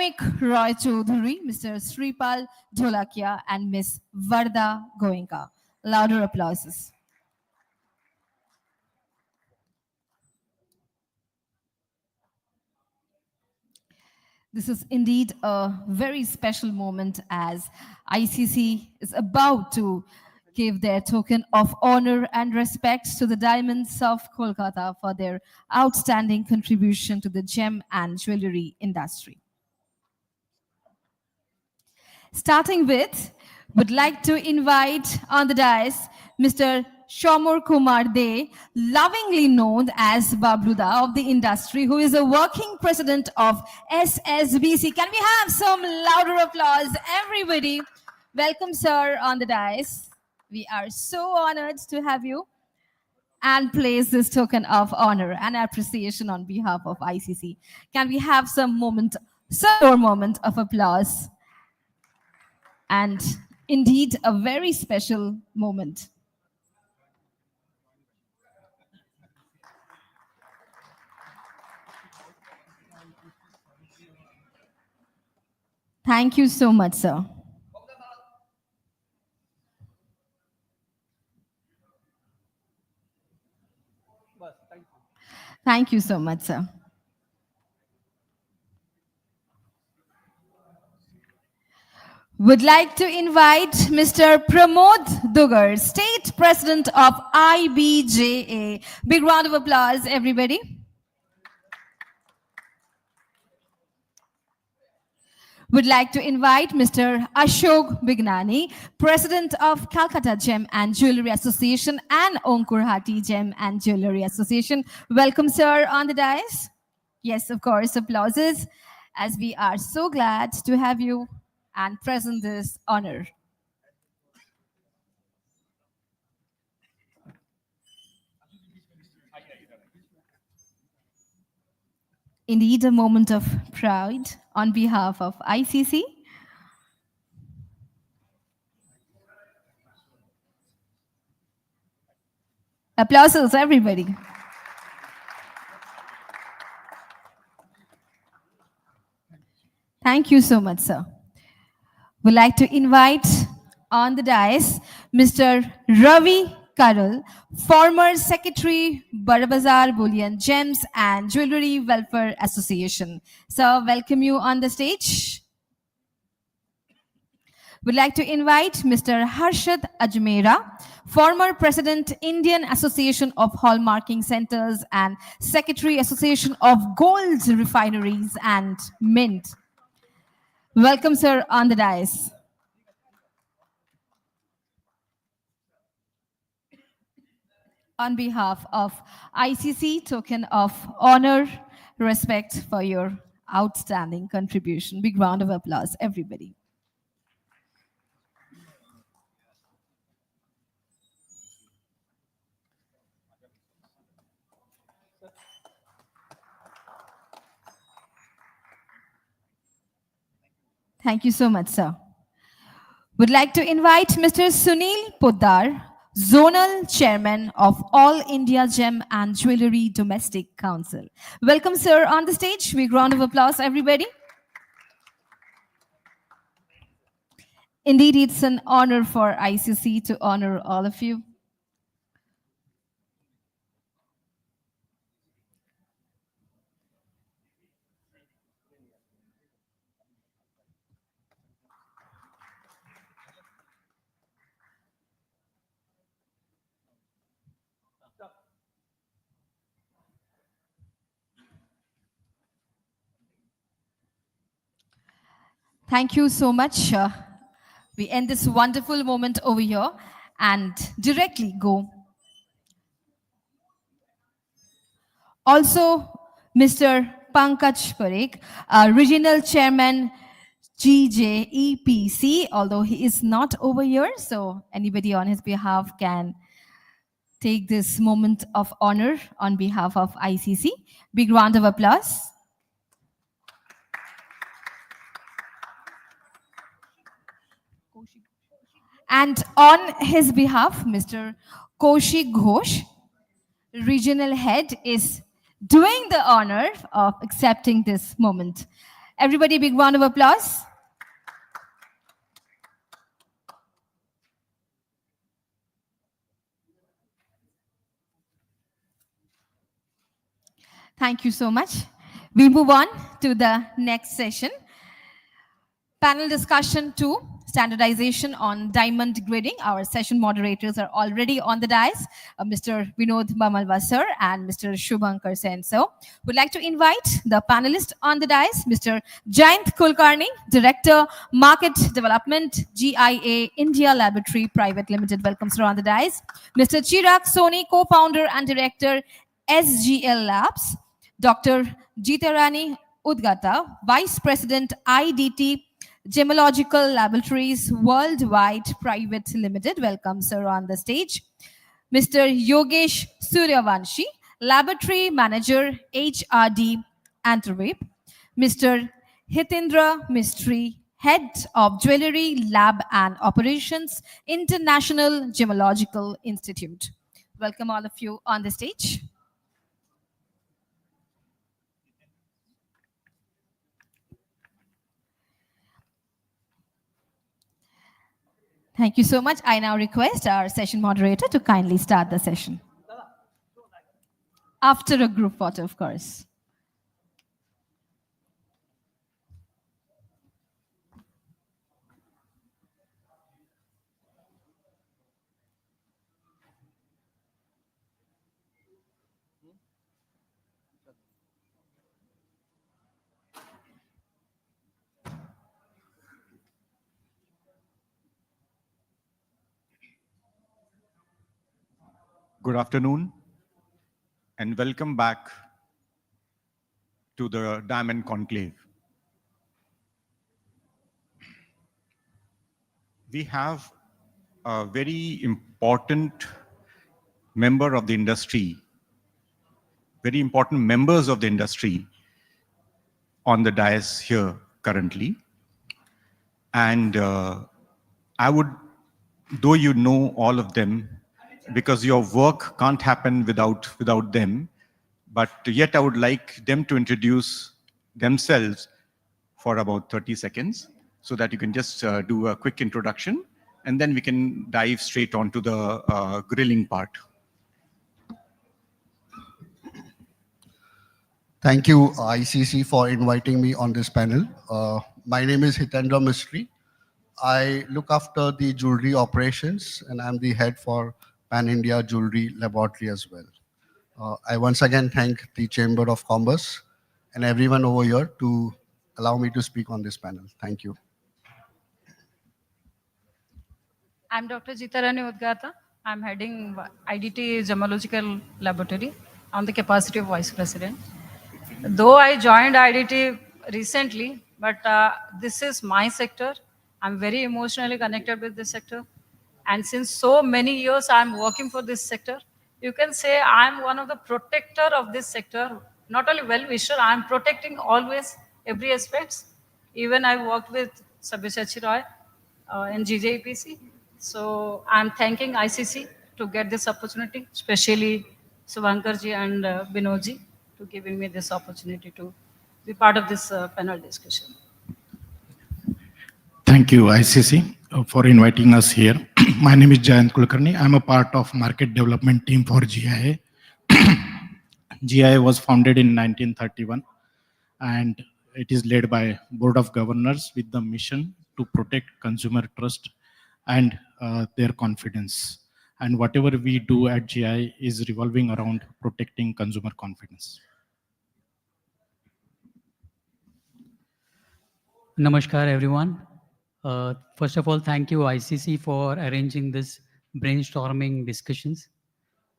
Academic Roy Chaudhary, Mr. Sripal Dholakia, and Miss Varda Goenka. Louder applauses. This is indeed a very special moment as ICC is about to give their token of honor and respect to the Diamonds of Kolkata for their outstanding contribution to the gem and jewelry industry. Starting with, would like to invite on the dais Mr. Shamur Kumar De, lovingly known as Babluda of the industry, who is a working president of SSBC. Can we have some louder applause, everybody? Welcome, sir, on the dais. We are so honored to have you and place this token of honor and appreciation on behalf of ICC. Can we have some moment of applause? And indeed, a very special moment. Thank you so much, sir. Thank you so much, sir. Would like to invite Mr. Pramod Dugar, State President of IBJA. Big round of applause, everybody. Would like to invite Mr. Ashok Bignani, President of Calcutta Gem and Jewelry Association and Onkurhati Gem and Jewelry Association. Welcome, sir, on the dais. Yes, of course, applauses, as we are so glad to have you and present this honor. Indeed, a moment of pride on behalf of ICC. Applauses, everybody. Thank you so much, sir. Would like to invite on the dais Mr. Ravi Karul, former Secretary, Barabazar Bullion Gems and Jewelry Welfare Association. So, welcome you on the stage. Would like to invite Mr. Harshad Ajmera, former President, Indian Association of Hallmarking Centers and Secretary, Association of Gold Refineries and Mint. Welcome, sir, on the dais. On behalf of ICC, token of honor, respect for your outstanding contribution. Big round of applause, everybody. Thank you so much, sir. Would like to invite Mr. Sunil Poddar, Zonal Chairman of All India Gem and Jewelry Domestic Council. Welcome, sir, on the stage. Big round of applause, everybody. Indeed, it's an honor for ICC to honor all of you. Thank you so much. We end this wonderful moment over here and directly go. Also, Mr. Pankaj Parekh, Regional Chairman, GJEPC, although he is not over here, so anybody on his behalf can take this moment of honor on behalf of ICC. Big round of applause. And on his behalf, Mr. Kaushik Ghosh, Regional Head, is doing the honor of accepting this moment. Everybody, big round of applause. Thank you so much. We move on to the next session. Panel discussion 2, standardization on diamond grading. Our session moderators are already on the dais, Mr. Vinod Mamalwa sir and Mr. Shubhankar Sen. So, would like to invite the panelists on the dais, Mr. Jayant Kulkarni, Director, Market Development, GIA India Laboratory Private Limited. Welcome, sir, on the dais. Mr. Chirag Soni, Co-founder and Director, SGL Labs. Dr. Jitarani Udgata, Vice President, IDT Gemological Laboratories Worldwide Private Limited. Welcome, sir, on the stage. Mr. Yogesh Suryavanshi, Laboratory Manager, HRD Antwerp. Mr. Hitendra Mistry, Head of Jewelry Lab and Operations, International Gemological Institute. Welcome all of you on the stage. Thank you so much. I now request our session moderator to kindly start the session. After a group photo, of course. Good afternoon and welcome back to the Diamond Conclave. We have a very important member of the industry, very important members of the industry on the dais here currently. And I would, though you know all of them, because your work can't happen without them, but yet I would like them to introduce themselves for about 30 seconds so that you can just do a quick introduction and then we can dive straight onto the grilling part. Thank you, ICC, for inviting me on this panel. My name is Hitendra Mistry. I look after the jewelry operations and I'm the head for Pan India Jewelry Laboratory as well. I once again thank the Chamber of Commerce and everyone over here to allow me to speak on this panel. Thank you. I'm Dr. Jitarani Udgata. I'm heading IDT Gemological Laboratory. I'm the capacity of Vice President. Though I joined IDT recently, but this is my sector. I'm very emotionally connected with this sector. And since so many years I'm working for this sector, you can say I'm one of the protector of this sector. Not only well-wisher, I'm protecting always every aspect. Even I worked with Sabyasachi Roy in GJEPC. So I'm thanking ICC to get this opportunity, especially Subhankarji and Binodji, to giving me this opportunity to be part of this panel discussion. Thank you, ICC, for inviting us here. My name is Jayant Kulkarni. I'm a part of market development team for GIA. GIA was founded in 1931 and it is led by Board of Governors with the mission to protect consumer trust and their confidence. And whatever we do at GIA is revolving around protecting consumer confidence. Namaskar, everyone. First of all, thank you, ICC, for arranging this brainstorming discussions.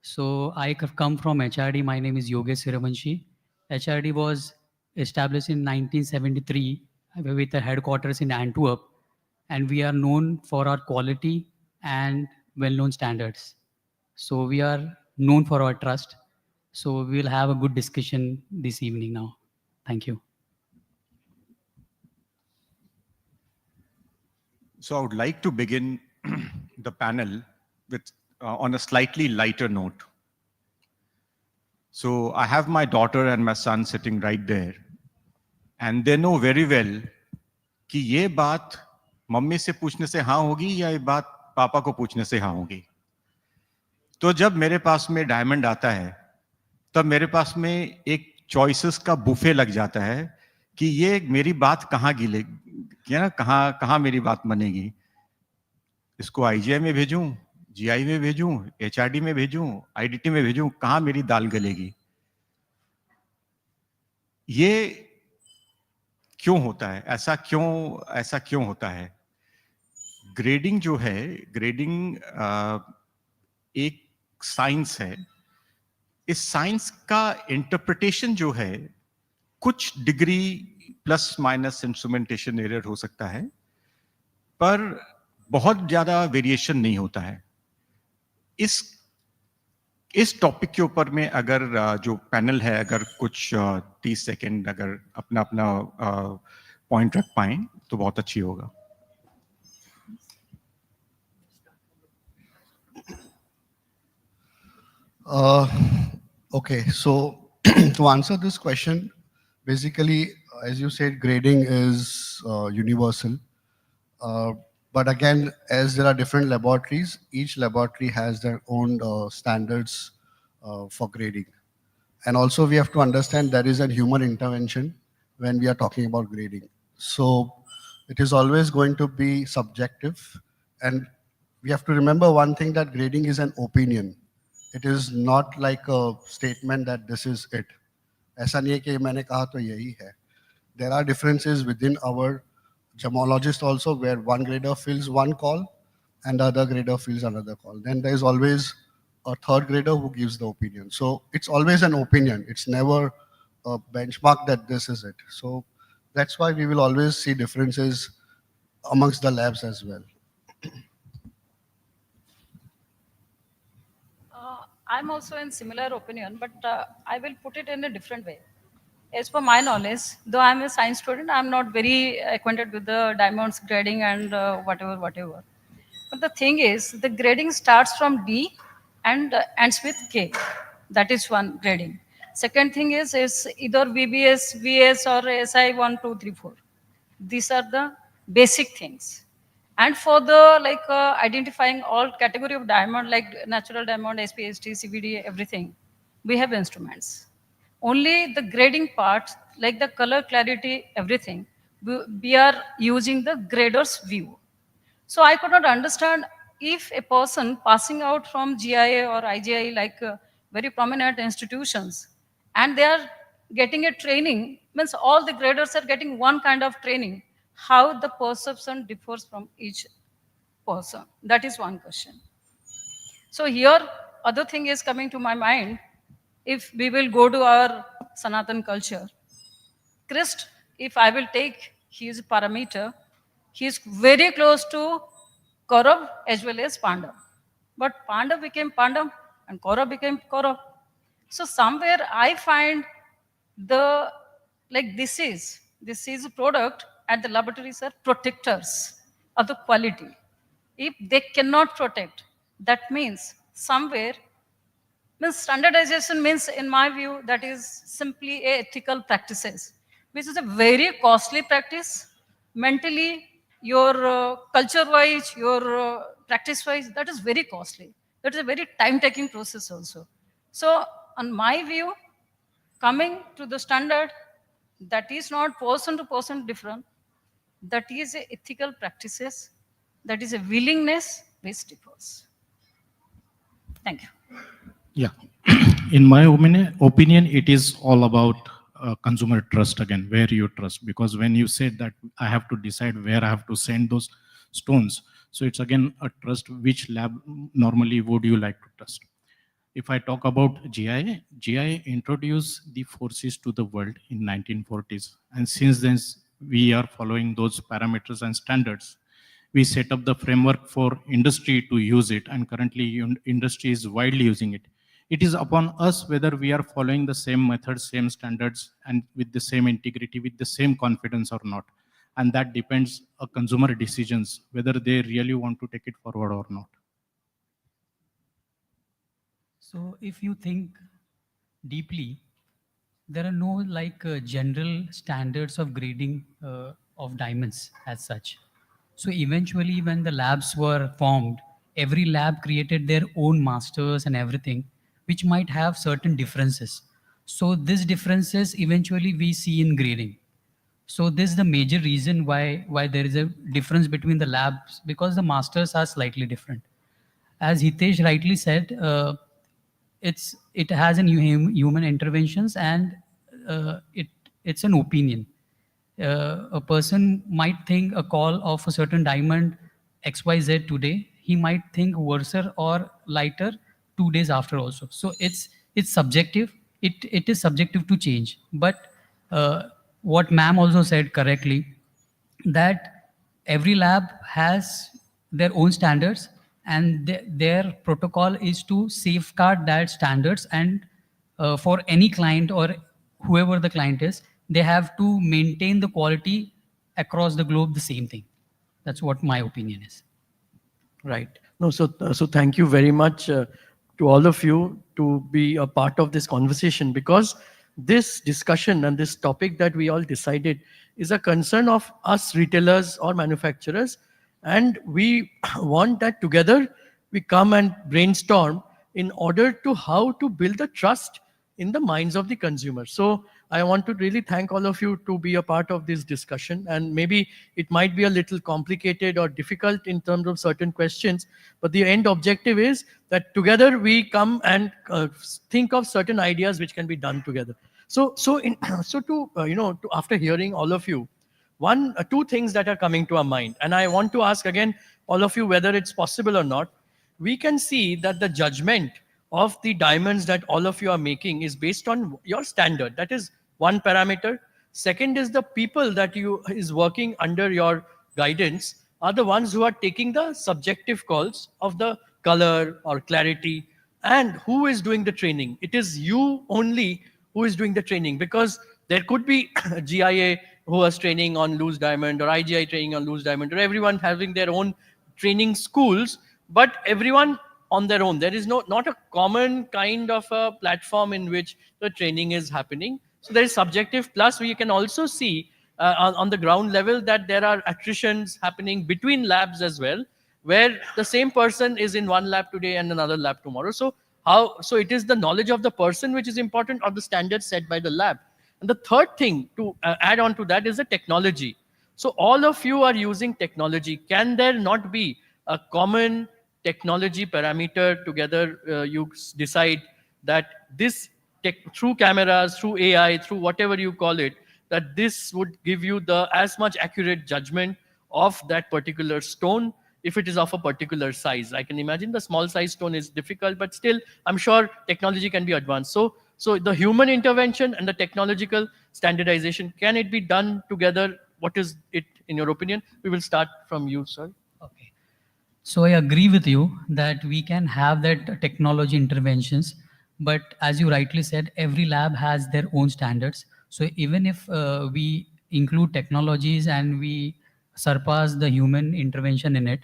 So I come from HRD. My name is Yogesh Suryavanshi. HRD was established in 1973 with a headquarters in Antwerp, and we are known for our quality and well-known standards. So we are known for our trust. So we'll have a good discussion this evening now. Thank you. So I would like to begin the panel with on a slightly lighter note. So I have my daughter and my son sitting right there. and they know very well कि ये बात mummy से पूछने से हाँ होगी या ये बात पापा को पूछने से हाँ होगी. तो जब मेरे पास में डायमंड आता है, तब मेरे पास में एक चॉइसेस का बुफे लग जाता है कि ये मेरी बात कहाँ गिले, क्या ना, कहाँ मेरी बात बनेगी. इसको आईजीआई में भेजूं, जीआई में भेजूं, एचआरडी में भेजूं, आईडीटी में भेजूं, कहाँ मेरी दाल गलेगी. ये क्यों होता है? ऐसा क्यों होता है? ग्रेडिंग जो है, ग्रेडिंग एक साइंस है. इस साइंस का इंटरप्रिटेशन जो है, कुछ degree plus minus instrumentation error हो सकता है, पर बहुत ज्यादा वेरिएशन नहीं होता है. इस टॉपिक के ऊपर में अगर जो पैनल है, अगर कुछ 30 सेकेंड अगर अपना पॉइंट रख पाएं तो बहुत अच्छी होगा. Okay, so to answer this question, basically, as you said, grading is universal. But again, as there are different laboratories, each laboratory has their own standards for grading. And also, we have to understand there is a human intervention when we are talking about grading. So it is always going to be subjective. And we have to remember one thing, that grading is an opinion. It is not like a statement that this is it. ऐसा नहीं है कि मैंने कहा तो यही है. There are differences within our gemologist also, where one grader fills one call and the other grader fills another call. Then there is always a third grader who gives the opinion. So it's always an opinion. It's never a benchmark that this is it. So that's why we will always see differences amongst the labs as well. I'm also in similar opinion, but I will put it in a different way. As per my knowledge, though I'm a science student, I'm not very acquainted with the diamonds grading and whatever. But the thing is, the grading starts from D and ends with K. That is one grading. Second thing is either VBS, VS, or SI 1, 2, 3, 4. These are the basic things. And for the identifying all category of diamond, like natural diamond, SPST, CVD, everything, we have instruments. Only the grading part, like the color, clarity, everything, we are using the grader's view. So I could not understand if a person passing out from GIA or IGI, like very prominent institutions, and they are getting a training, means all the graders are getting one kind of training, how the perception differs from each person. That is one question. So here, other thing is coming to my mind. If we will go to our Sanatan culture, Christ, if I will take his parameter, he is very close to Kaurav as well as Pandav. But Pandav became Pandav and Kaurav became Kaurav. So somewhere I find the this is a product, and the laboratories are protectors of the quality. If they cannot protect, that means somewhere, means standardization means, in my view, that is simply a ethical practices, which is a very costly practice. Mentally, your culture-wise, your practice-wise, that is very costly. That is a very time-taking process also. So, on my view, coming to the standard, that is not person to person different. That is a ethical practices. That is a willingness which differs. Thank you. Yeah. In my opinion, it is all about consumer trust again, where you trust. Because when you said that I have to decide where I have to send those stones, so it's again a trust. Which lab normally would you like to trust? If I talk about GIA introduced the forces to the world in 1940s. And since then, we are following those parameters and standards. We set up the framework for industry to use it, and currently industry is widely using it. It is upon us whether we are following the same methods, same standards, and with the same integrity, with the same confidence or not. And that depends on consumer decisions, whether they really want to take it forward or not. So if you think deeply, there are no like general standards of grading of diamonds as such. So eventually, when the labs were formed, every lab created their own masters and everything, which might have certain differences. So these differences eventually we see in grading. So this is the major reason why there is a difference between the labs, because the masters are slightly different. As Hitesh rightly said, it has an human interventions, and it's an opinion. A person might think a call of a certain diamond XYZ today, he might think worser or lighter 2 days after also. So it's subjective. It is subjective to change. But what ma'am also said correctly, that every lab has their own standards, and their protocol is to safeguard that standards. And for any client or whoever the client is, they have to maintain the quality across the globe, the same thing. That's what my opinion is. Right. No, so thank you very much to all of you to be a part of this conversation, because this discussion and this topic that we all decided is a concern of us retailers or manufacturers, and we want that together we come and brainstorm in order to how to build the trust in the minds of the consumer. So I want to really thank all of you to be a part of this discussion. And maybe it might be a little complicated or difficult in terms of certain questions, but the end objective is that together we come and think of certain ideas which can be done together. So to after hearing all of you, two things that are coming to our mind, and I want to ask again all of you whether it's possible or not. We can see that the judgment of the diamonds that all of you are making is based on your standard. That is one parameter. Second is the people that you is working under your guidance are the ones who are taking the subjective calls of the color or clarity. And who is doing the training? It is you only who is doing the training, because there could be GIA who is training on loose diamond, or IGI training on loose diamond, or everyone having their own training schools, but everyone on their own. There is not a common kind of a platform in which the training is happening. So there is subjective. Plus, we can also see on the ground level that there are attritions happening between labs as well, where the same person is in one lab today and another lab tomorrow. So it is the knowledge of the person which is important, or the standards set by the lab. And the third thing to add on to that is the technology. So all of you are using technology. Can there not be a common technology parameter together? You decide that this through cameras, through AI, through whatever you call it, that this would give you the as much accurate judgment of that particular stone if it is of a particular size. I can imagine the small size stone is difficult, but still I'm sure technology can be advanced. So the human intervention and the technological standardization, can it be done together? What is it in your opinion? We will start from you, sir. Okay. So I agree with you that we can have that technology interventions, but as you rightly said, every lab has their own standards. So even if we include technologies and we surpass the human intervention in it,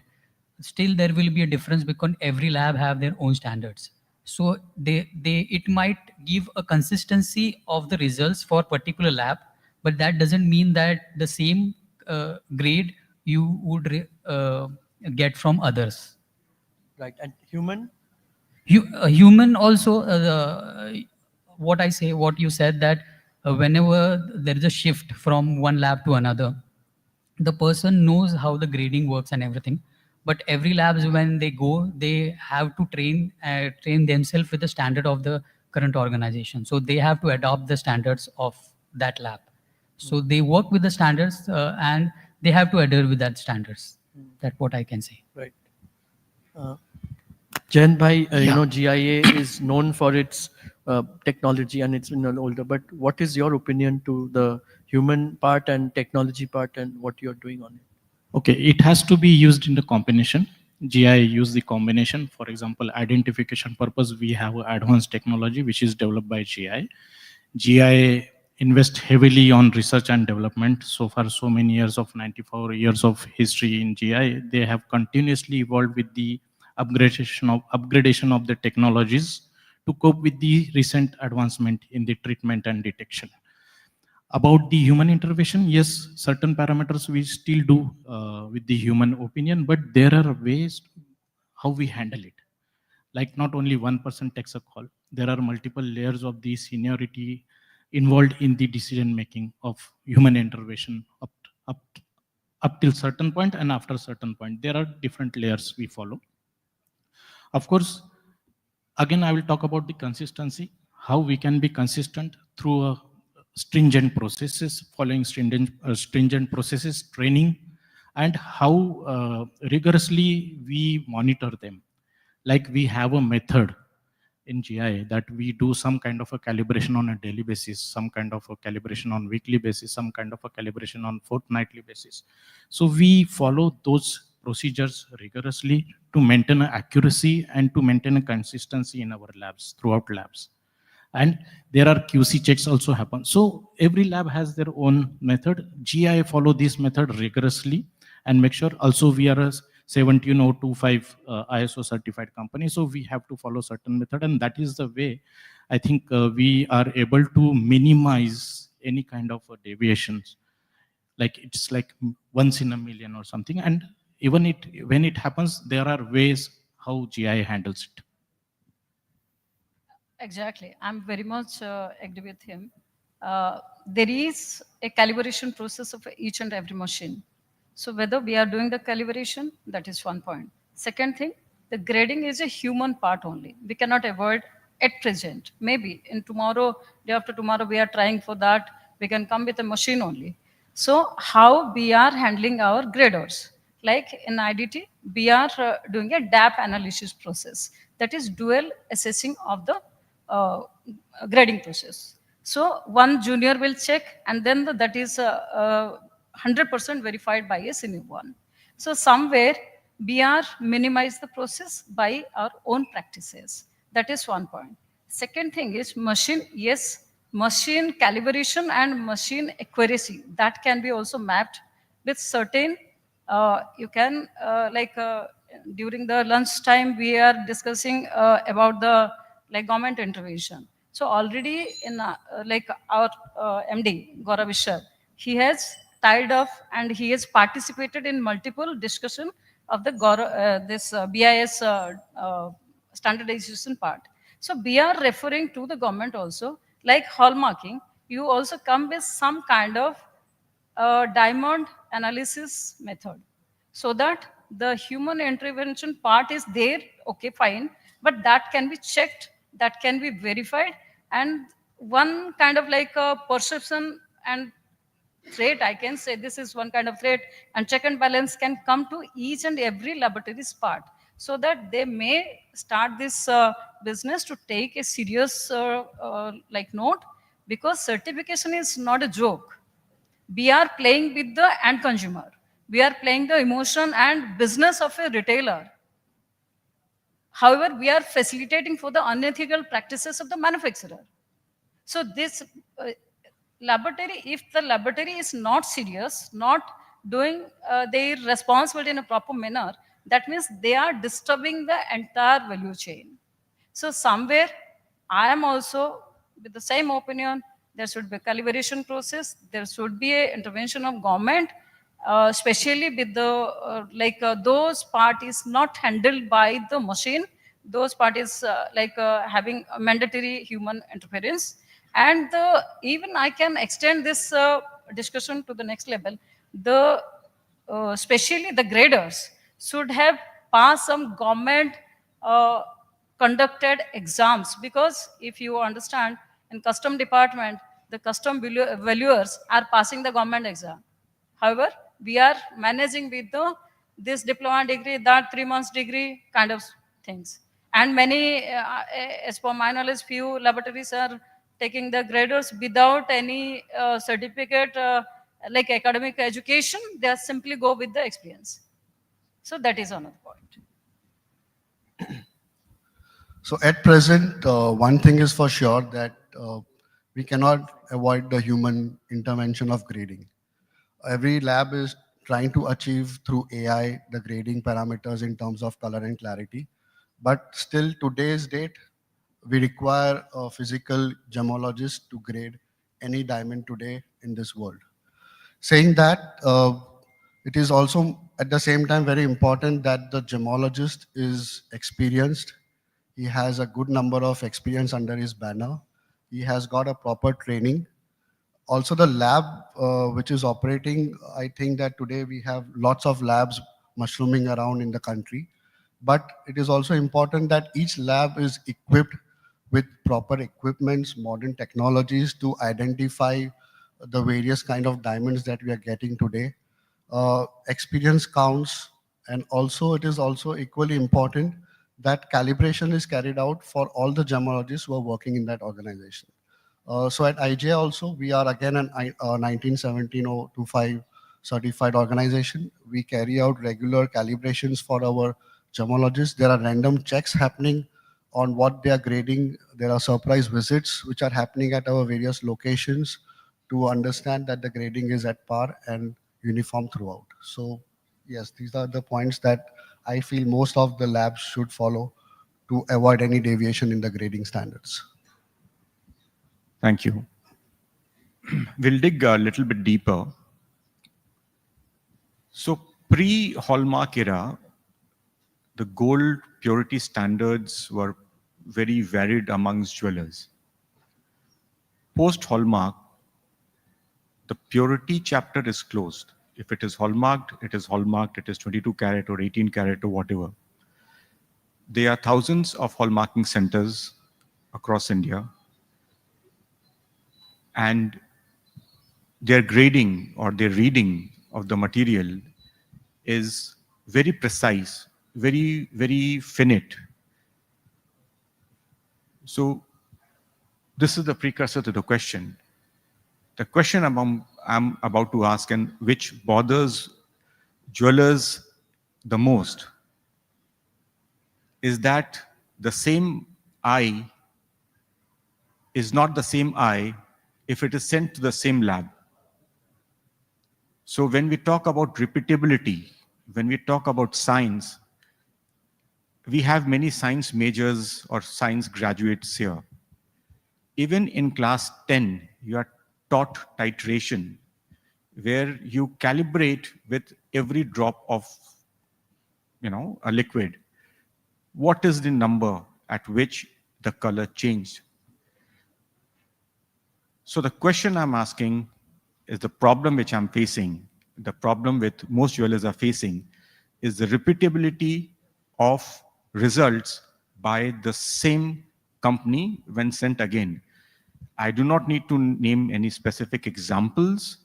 still there will be a difference because every lab have their own standards. So it might give a consistency of the results for particular lab, but that doesn't mean that the same grade you would get from others. Right. And human? Human also, what I say, what you said, that whenever there is a shift from one lab to another, the person knows how the grading works and everything. But every labs, when they go, they have to train themselves with the standard of the current organization. So they have to adopt the standards of that lab. So they work with the standards and they have to adhere with that standards. That's what I can say. Right. Jayan bhai, GIA is known for its technology and it's older, but what is your opinion to the human part and technology part and what you're doing on it? Okay, it has to be used in the combination. GI use the combination. For example, identification purpose, we have advanced technology which is developed by GI. GI invest heavily on research and development. So far, so many years of 94 years of history in GI, they have continuously evolved with the upgradation of the technologies to cope with the recent advancement in the treatment and detection. About the human intervention, yes, certain parameters we still do with the human opinion, but there are ways how we handle it. Like not only one person takes a call, there are multiple layers of the seniority involved in the decision making of human intervention up, up till certain point and after certain point. There are different layers we follow. Of course, again, I will talk about the consistency, how we can be consistent through a stringent processes, following stringent processes, training, and how rigorously we monitor them. Like we have a method in GI that we do some kind of a calibration on a daily basis, some kind of a calibration on weekly basis, some kind of a calibration on fortnightly basis. So we follow those procedures rigorously to maintain accuracy and to maintain a consistency in our labs, throughout labs. And there are QC checks also happen. So every lab has their own method. GI follow this method rigorously and make sure also we are a 17025 ISO certified company. So we have to follow certain method, and that is the way I think we are able to minimize any kind of deviations. Like it's like once in a million or something. And even when it happens, there are ways how GI handles it. Exactly. I'm very much agree with him. There is a calibration process of each and every machine. So whether we are doing the calibration, that is one point. Second thing, the grading is a human part only. We cannot avoid at present. Maybe in tomorrow, day after tomorrow, we are trying for that. We can come with a machine only. So how we are handling our graders? Like in IDT, we are doing a DAP analysis process. That is dual assessing of the grading process. So one junior will check, and then that is 100% verified by a senior one. So somewhere we are minimize the process by our own practices. That is one point. Second thing is machine. Yes, machine calibration and machine accuracy that can be also mapped with certain. You can during the lunch time we are discussing about the like government intervention. So already in like our MD Gaurav Vishar, he has tied up and he has participated in multiple discussion of the this BIS standardization part. So we are referring to the government also, like hallmarking. You also come with some kind of diamond analysis method, so that the human intervention part is there, okay, fine, but that can be checked, that can be verified, and one kind of like a perception and threat, I can say this is one kind of threat, and check and balance can come to each and every laboratory's part, so that they may start this business to take a serious like note, because certification is not a joke. We are playing with the end consumer. We are playing the emotion and business of a retailer. However, we are facilitating for the unethical practices of the manufacturer. So this laboratory, if the laboratory is not serious, not doing their responsibility in a proper manner, that means they are disturbing the entire value chain. So somewhere I am also with the same opinion. There should be a calibration process. There should be a intervention of government, especially with the those parties not handled by the machine. Those parties having a mandatory human interference. And even I can extend this discussion to the next level. The especially the graders should have passed some government conducted exams, because if you understand, in custom department the custom valuers are passing the government exam. However, we are managing with the this diploma degree, that 3 months degree kind of things. And many, as per my knowledge, few laboratories are taking the graders without any certificate, like academic education. They simply go with the experience. So that is another point. So at present, one thing is for sure that we cannot avoid the human intervention of grading. Every lab is trying to achieve through AI the grading parameters in terms of color and clarity. But still today's date, we require a physical gemologist to grade any diamond today in this world. Saying that, it is also at the same time very important that the gemologist is experienced. He has a good number of experience under his banner. He has got a proper training. Also, the lab which is operating, I think that today we have lots of labs mushrooming around in the country. But it is also important that each lab is equipped with proper equipments, modern technologies to identify the various kind of diamonds that we are getting today. Experience counts, and also it is also equally important that calibration is carried out for all the gemologists who are working in that organization. So at IJ also, we are again an 1917-025 certified organization. We carry out regular calibrations for our gemologists. There are random checks happening on what they are grading. There are surprise visits which are happening at our various locations to understand that the grading is at par and uniform throughout. So yes, these are the points that I feel most of the labs should follow to avoid any deviation in the grading standards. Thank you. We'll dig a little bit deeper. So pre-Hallmark era, the gold purity standards were very varied amongst jewelers. Post-Hallmark, the purity chapter is closed. If it is hallmarked, it is hallmarked, it is 22 carat or 18 carat or whatever. There are thousands of hallmarking centers across India, and their grading or their reading of the material is very precise, very, very finite. So this is the precursor to the question. The question I'm about to ask, and which bothers jewelers the most, is that the same eye is not the same eye if it is sent to the same lab. So when we talk about repeatability, when we talk about science, we have many science majors or science graduates here. Even in class 10, you are taught titration, where you calibrate with every drop of, a liquid. What is the number at which the color changed? So the question I'm asking is the problem which I'm facing, the problem with most jewelers are facing, is the repeatability of results by the same company when sent again. I do not need to name any specific examples,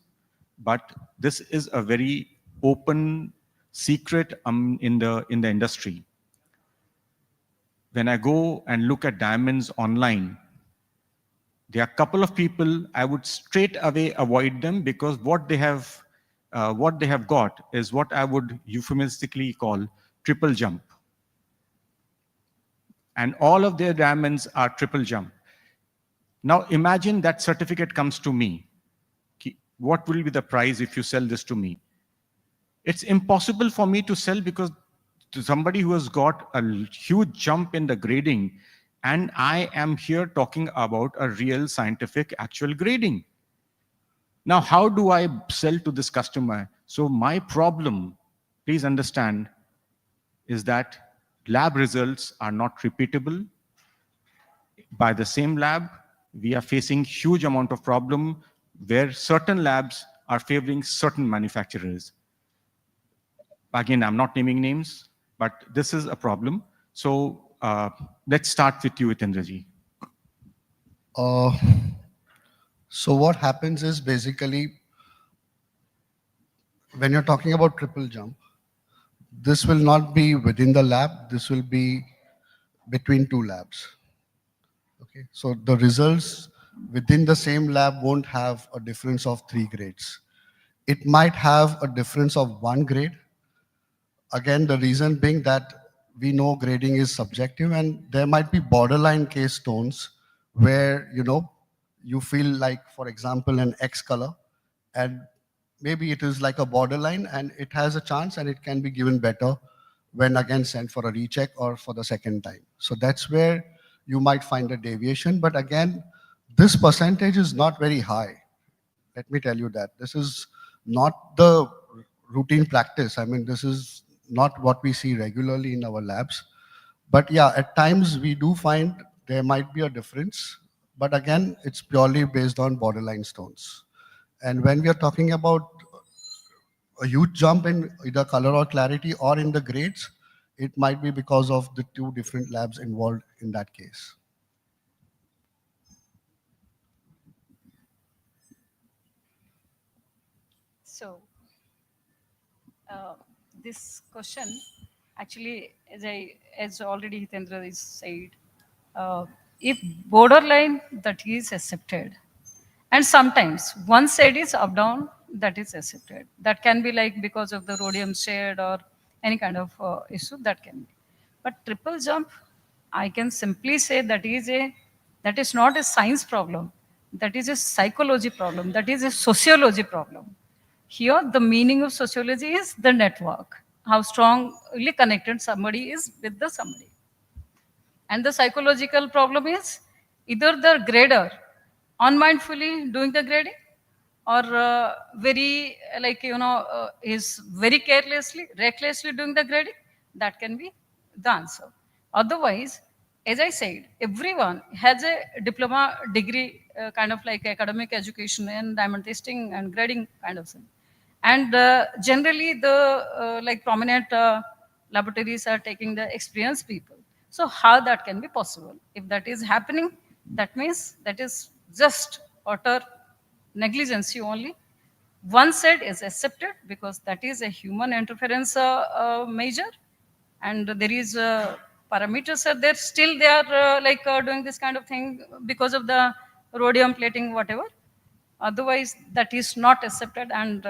but this is a very open secret in the industry. When I go and look at diamonds online, there are a couple of people I would straight away avoid them, because what they have got is what I would euphemistically call triple jump. And all of their diamonds are triple jump. Now imagine that certificate comes to me. What will be the price if you sell this to me? It's impossible for me to sell, because to somebody who has got a huge jump in the grading, and I am here talking about a real scientific actual grading. Now, how do I sell to this customer? So my problem, please understand, is that lab results are not repeatable. By the same lab, we are facing huge amount of problem where certain labs are favoring certain manufacturers. Again, I'm not naming names, but this is a problem. So let's start with you, Hitendraji. So what happens is basically, when you're talking about triple jump, this will not be within the lab, this will be between two labs. Okay, so the results within the same lab won't have a difference of 3 grades. It might have a difference of 1 grade. Again, the reason being that we know grading is subjective, and there might be borderline case stones where, you feel like, for example, an X color, and maybe it is like a borderline and it has a chance and it can be given better when again sent for a recheck or for the second time. So that's where you might find a deviation. But again, this percentage is not very high. Let me tell you that. This is not the routine practice. I mean, this is not what we see regularly in our labs. But yeah, at times we do find there might be a difference. But again, it's purely based on borderline stones. And when we are talking about a huge jump in either color or clarity or in the grades, it might be because of the two different labs involved in that case. So, this question, actually, as already Hitendra is said, if borderline, that is accepted, and sometimes one side is up down, that is accepted. That can be like because of the rhodium shade or any kind of issue, that can be. But triple jump, I can simply say that is not a science problem. That is a psychology problem. That is a sociology problem. Here, the meaning of sociology is the network, how strongly connected somebody is with the somebody. And the psychological problem is either the grader unmindfully doing the grading, or very is very carelessly, recklessly doing the grading. That can be the answer. Otherwise, as I said, everyone has a diploma degree, kind of like academic education and diamond testing and grading kind of thing. And generally, the like prominent laboratories are taking the experienced people. So how that can be possible? If that is happening, that means that is just utter negligence only. One side is accepted because that is a human interference measure, and there is parameters are there. Still, they are doing this kind of thing because of the rhodium plating, whatever. Otherwise, that is not accepted, and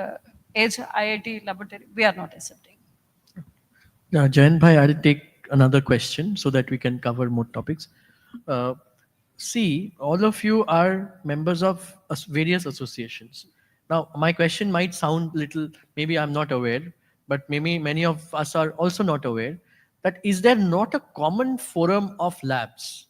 as IIT laboratory, we are not accepting. Now, Jayan Bhai, I'll take another question so that we can cover more topics. Uh, See, all of you are members of various associations. Now, my question might sound little, maybe I'm not aware, but maybe many of us are also not aware, that is there not a common forum of labs,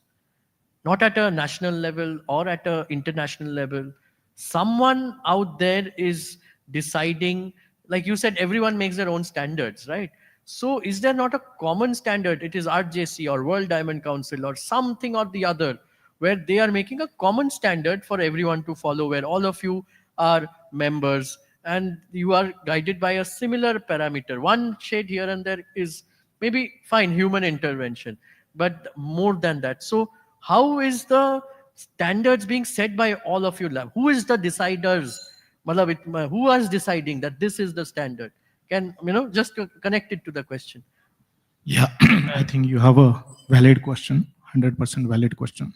not at a national level or at a international level? Someone out there is deciding, like you said, everyone makes their own standards, right? So is there not a common standard? It is RJC or World Diamond Council or something or the other, where they are making a common standard for everyone to follow, where all of you are members and you are guided by a similar parameter. One shade here and there is maybe fine, human intervention, but more than that. So how is the standards being set by all of you lab? Who is the deciders? Who is deciding that this is the standard? Can just connect it to the question? Yeah, I think you have a valid question, 100% valid question.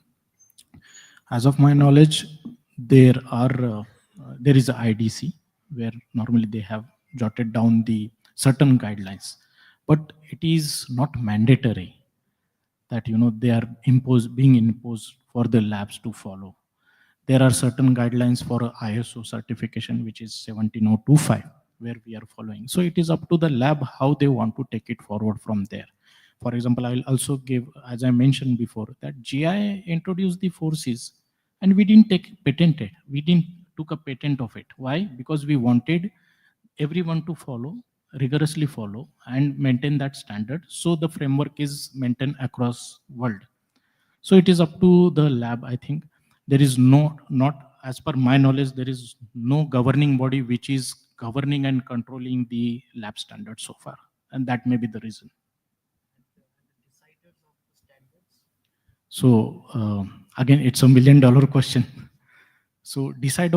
As of my knowledge, there is a IDC where normally they have jotted down the certain guidelines, but it is not mandatory that they are being imposed for the labs to follow. There are certain guidelines for ISO certification, which is 17025, where we are following. So it is up to the lab how they want to take it forward from there. For example, I'll also give, as I mentioned before, that GI introduced the forces and we didn't patent it. We didn't took a patent of it. Why? Because we wanted everyone to follow, rigorously follow and maintain that standard. So the framework is maintained across world. So it is up to the lab. I think there is not as per my knowledge, there is no governing body which is governing and controlling the lab standards so far. And that may be the reason. So again, it's $1 million question. So decide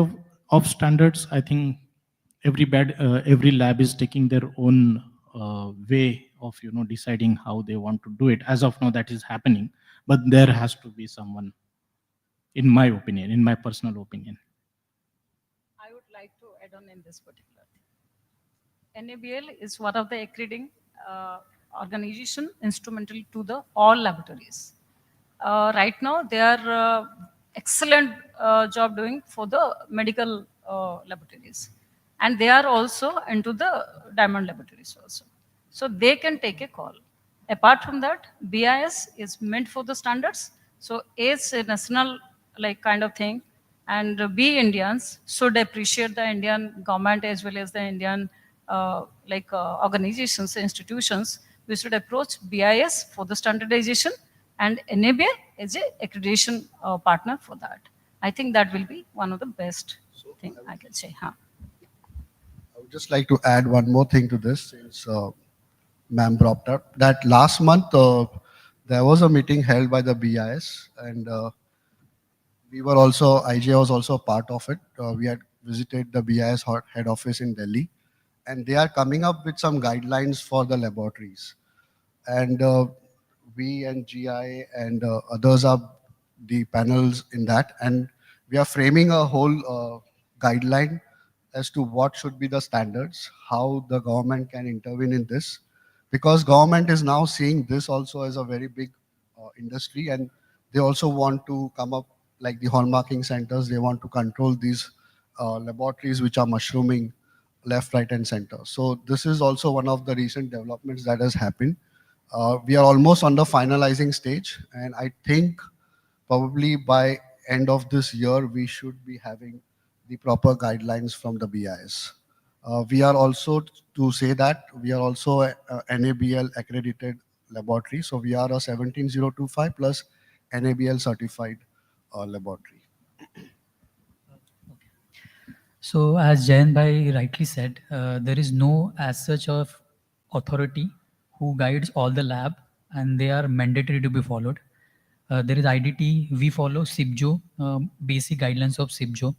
of standards, I think every lab is taking their own way of deciding how they want to do it. As of now, that is happening, but there has to be someone, in my opinion, in my personal opinion. I would like to add on in this particular thing. NABL is one of the accrediting organization instrumental to the all laboratories. Right now, they are excellent job doing for the medical laboratories, and they are also into the diamond laboratories also. So they can take a call. Apart from that, BIS is meant for the standards. So it's a national like kind of thing, and we Indians should appreciate the Indian government as well as the Indian organizations, institutions. We should approach BIS for the standardization and NABA as a accreditation partner for that. I think that will be one of the best thing I can say. Huh? I would just like to add one more thing to this, since ma'am brought up that last month there was a meeting held by the BIS, and we were also, IGA was also a part of it. We had visited the BIS head office in Delhi, and they are coming up with some guidelines for the laboratories. And we and GI and others are the panels in that, and we are framing a whole guideline as to what should be the standards, how the government can intervene in this, because government is now seeing this also as a very big industry, and they also want to come up like the hallmarking centers. They want to control these laboratories which are mushrooming left, right, and center. So this is also one of the recent developments that has happened. We are almost on the finalizing stage, and I think probably by end of this year, we should be having the proper guidelines from the BIS. We are also, to say that, we are also a NABL accredited laboratory. So we are a 17025 plus NABL certified laboratory. So as Jayan Bhai rightly said, there is no as such of authority who guides all the lab, and they are mandatory to be followed. There is IDT, we follow SIBJO, basic guidelines of SIBJO.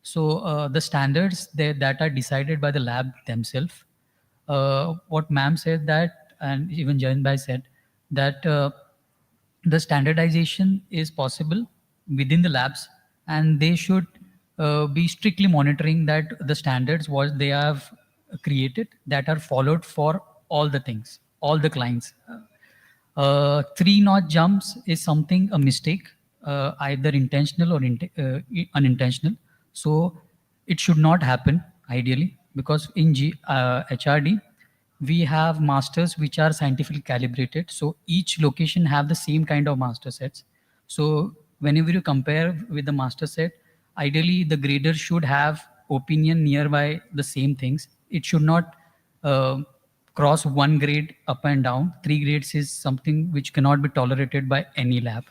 So the standards that are decided by the lab themselves. What ma'am said that, and even Jayan Bhai said, that the standardization is possible within the labs, and they should be strictly monitoring that the standards what they have created that are followed for all the things, all the clients. 3 knot jumps is something a mistake, either intentional or unintentional. So it should not happen ideally, because in HRD we have masters which are scientifically calibrated. So each location have the same kind of master sets. So whenever you compare with the master set, ideally the grader should have opinion nearby the same things. It should not cross 1 grade up and down. 3 grades is something which cannot be tolerated by any lab.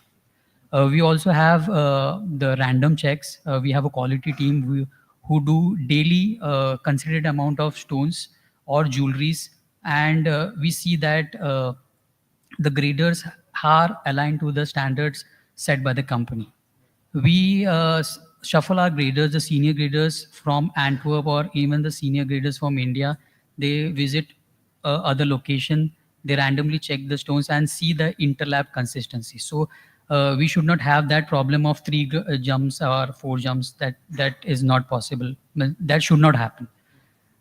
We also have the random checks. We have a quality team who do daily considered amount of stones or jewelries, and we see that the graders are aligned to the standards set by the company. We shuffle our graders, the senior graders from Antwerp or even the senior graders from India. They visit other location. They randomly check the stones and see the interlab consistency. So we should not have that problem of 3 jumps or 4 jumps. That is not possible. That should not happen.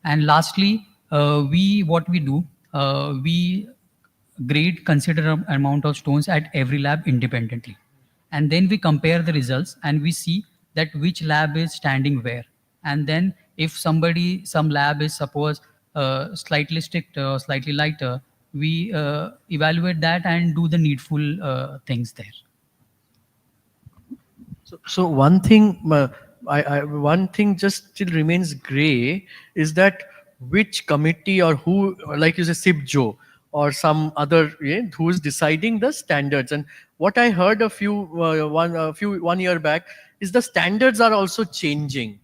And lastly, what we do, we grade considerable amount of stones at every lab independently, and then we compare the results and we see that which lab is standing where. And then if some lab is suppose slightly stricter or slightly lighter, we evaluate that and do the needful things there. So one thing, one thing just still remains gray is that which committee or who, like you say, SIBJO or some other, who is deciding the standards. And what I heard one year back is the standards are also changing.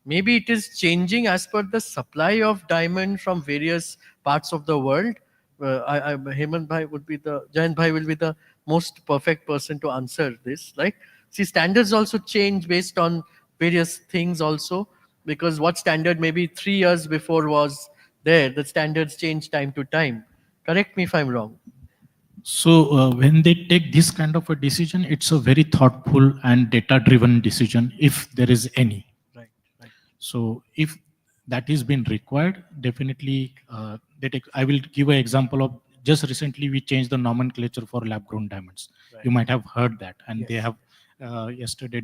Maybe it is changing as per the supply of diamond from various parts of the world. Hemant Bhai Jayant Bhai will be the most perfect person to answer this. Like, see, standards also change based on various things also, because what standard maybe 3 years before was there, the standards change time to time. Correct me if I'm wrong. So when they take this kind of a decision, it's a very thoughtful and data-driven decision, if there is any. Right. So if that is been required, definitely I will give an example of just recently we changed the nomenclature for lab-grown diamonds. Right. You might have heard that, and Yes. they have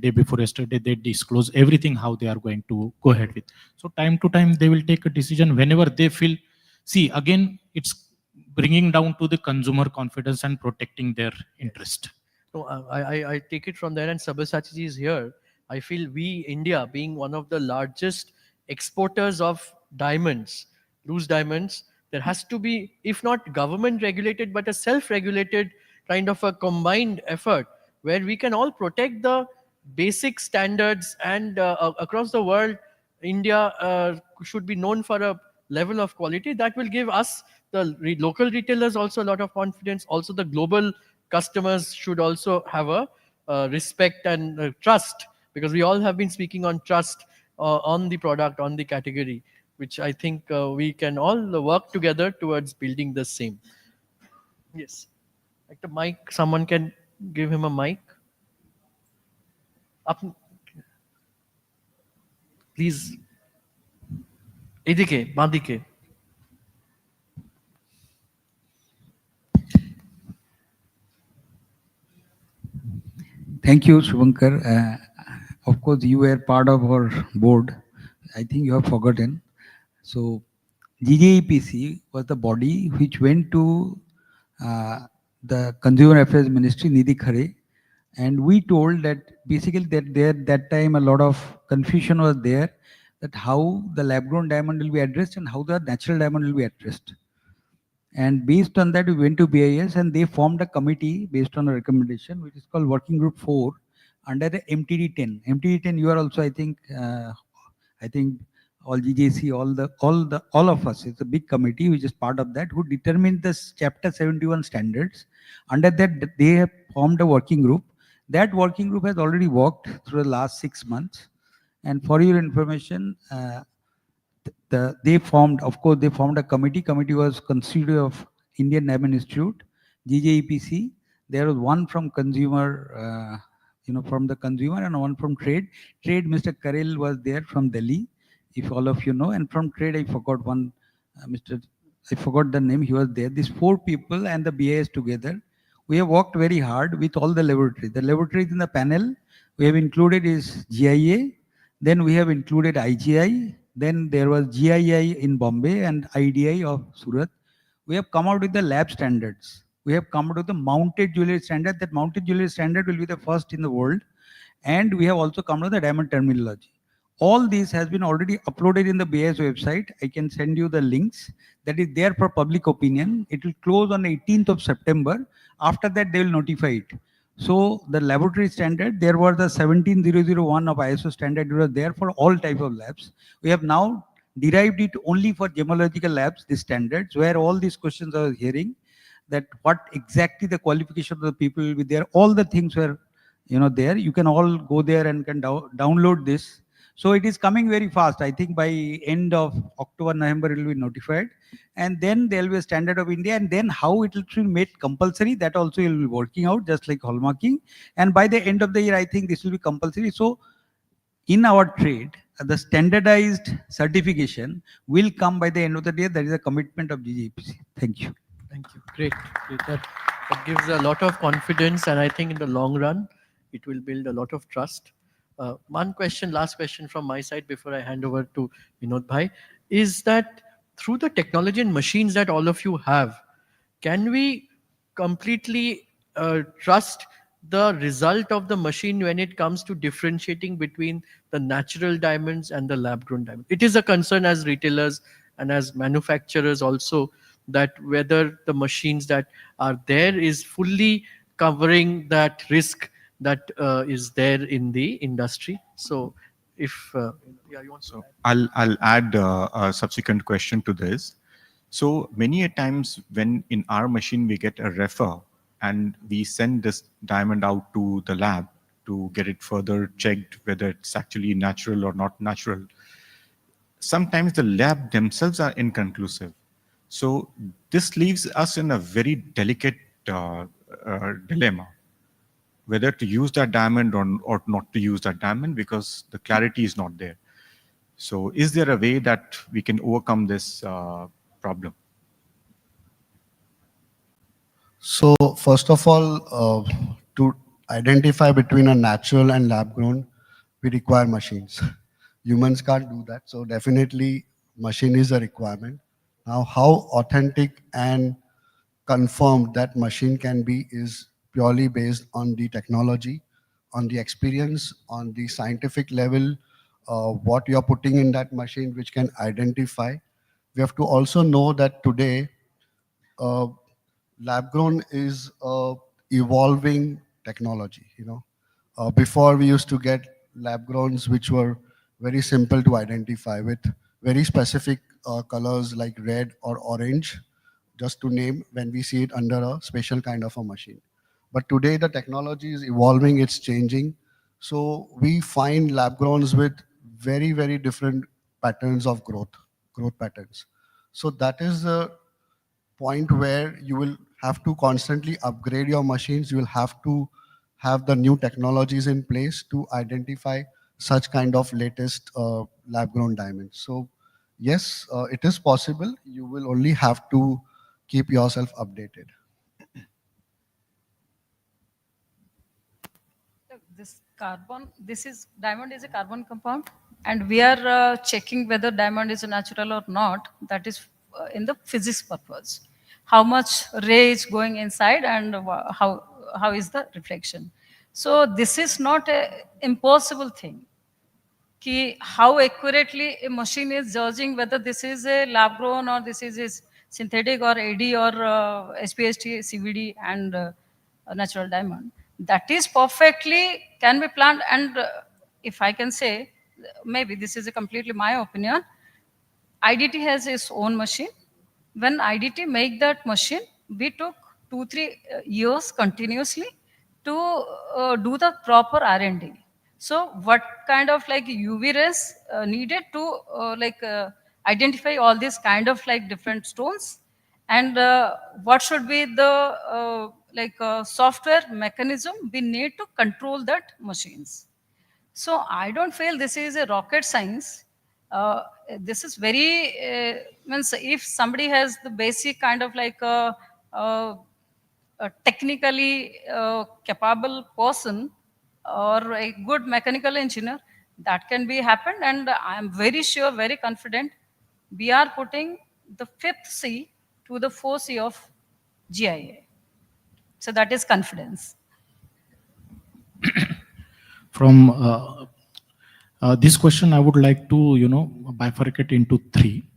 day before yesterday, they disclose everything how they are going to go ahead with. So time to time they will take a decision whenever they feel. See, again, it's bringing down to the consumer confidence and protecting their interest. No, I take it from there, and Sabyasachi ji is here. I feel we, India, being one of the largest exporters of diamonds, loose diamonds, there has to be, if not government regulated, but a self-regulated kind of a combined effort where we can all protect the basic standards and across the world, India should be known for a level of quality that will give us, the local retailers, also a lot of confidence. Also, the global customers should also have a respect and trust, because we all have been speaking on trust on the product, on the category, which I think we can all work together towards building the same. Yes. Like the mic, someone can give him a mic. Up, please. এদিকে বাঁদিকে. Thank you, Shubhankar. Of course, you were part of our board. I think you have forgotten. So, GJEPC was the body which went to the Consumer Affairs Ministry, Nidhi Khare, and we told that basically that time a lot of confusion was there, that how the lab-grown diamond will be addressed and how the natural diamond will be addressed. And based on that, we went to BIS and they formed a committee based on a recommendation, which is called Working Group 4 under the MTD 10. MTD 10, you are also, I think all GJC, all of us, it's a big committee which is part of that, who determined this Chapter 71 standards. Under that, they have formed a working group. That working group has already worked through the last 6 months. And for your information, they formed a committee. Committee was constituted of Indian Diamond Institute, GJEPC. There was one from consumer, from the consumer, and one from trade. Trade, Mr. Karel was there from Delhi, if all of you know. And from trade, I forgot one, I forgot the name. He was there. These 4 people and the BIS together. We have worked very hard with all the laboratories. The laboratories in the panel we have included is GIA. Then we have included IGI. Then there was GII in Bombay and IDI of Surat. We have come out with the lab standards. We have come out with the mounted jewelry standard. That mounted jewelry standard will be the first in the world. And we have also come to the diamond terminology. All this has been already uploaded in the BIS website. I can send you the links. That is there for public opinion. It will close on 18th of September. After that, they will notify it. So the laboratory standard, there was the 17001 of ISO standard. It was there for all type of labs. We have now derived it only for gemological labs, the standards, where all these questions I was hearing, that what exactly the qualification of the people will be there. All the things were, there. You can all go there and can download this. So it is coming very fast. I think by end of October, November, it will be notified. And then there will be a standard of India. And then how it will be made compulsory, that also will be working out, just like hallmarking. And by the end of the year, I think this will be compulsory. So in our trade, the standardized certification will come by the end of the day. That is a commitment of GJPC. Thank you. Thank you. Great. That gives a lot of confidence. And I think in the long run, it will build a lot of trust. One question, last question from my side before I hand over to Vinod Bhai, is that through the technology and machines that all of you have, can we completely trust the result of the machine when it comes to differentiating between the natural diamonds and the lab-grown diamond? It is a concern as retailers and as manufacturers also, that whether the machines that are there is fully covering that risk that is there in the industry. So if you want to add. I'll add a subsequent question to this. So many a times when in our machine we get a refer and we send this diamond out to the lab to get it further checked whether it's actually natural or not natural, sometimes the lab themselves are inconclusive. So this leaves us in a very delicate dilemma, whether to use that diamond or not to use that diamond, because the clarity is not there. So is there a way that we can overcome this problem? So first of all, to identify between a natural and lab grown, we require machines. Humans can't do that. So definitely machine is a requirement. Now how authentic and confirmed that machine can be is purely based on the technology, on the experience, on the scientific level, what you're putting in that machine, which can identify. We have to also know that today, uh, lab grown is a evolving technology. Before we used to get lab growns which were very simple to identify with very specific colors like red or orange, just to name, when we see it under a special kind of a machine. But today the technology is evolving, it's changing. So we find lab growns with very, very different patterns of growth patterns. So that is the point where you will have to constantly upgrade your machines. You will have to have the new technologies in place to identify such kind of latest lab grown diamonds. So yes, it is possible. You will only have to keep yourself updated. This diamond is a carbon compound, and we are checking whether diamond is natural or not. That is in the physics purpose. How much ray is going inside, and how is the reflection. So this is not a impossible thing. How accurately a machine is judging whether this is a lab grown or this is a synthetic or AD or SPST, CVD and a natural diamond. That is perfectly can be planned. And if I can say, maybe this is a completely my opinion, IDT has its own machine. When IDT make that machine, we took 2-3 years continuously to do the proper R&D. So what kind of like UV rays needed to identify all these kind of like different stones, and what should be the software mechanism we need to control that machines. So I don't feel this is a rocket science. This is very means if somebody has the basic kind of like a technically capable person or a good mechanical engineer, that can be happened. And I am very sure, very confident, we are putting the fifth C to the 4C of GIA. So that is confidence. From this question, I would like to, bifurcate into three,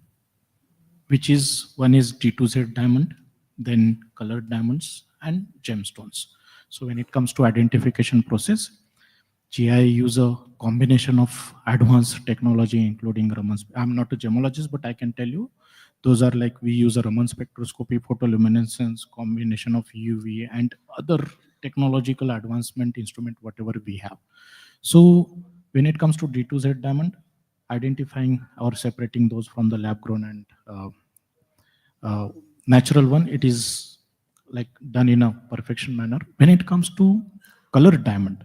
which is one is D2Z diamond, then colored diamonds and gemstones. So when it comes to identification process, GI use a combination of advanced technology, including Raman. I'm not a gemologist, but I can tell you, those are like we use a Raman spectroscopy, photoluminescence, combination of UV and other technological advancement instrument, whatever we have. So when it comes to D2Z diamond, identifying or separating those from the lab grown and natural one, it is like done in a perfection manner. When it comes to colored diamond,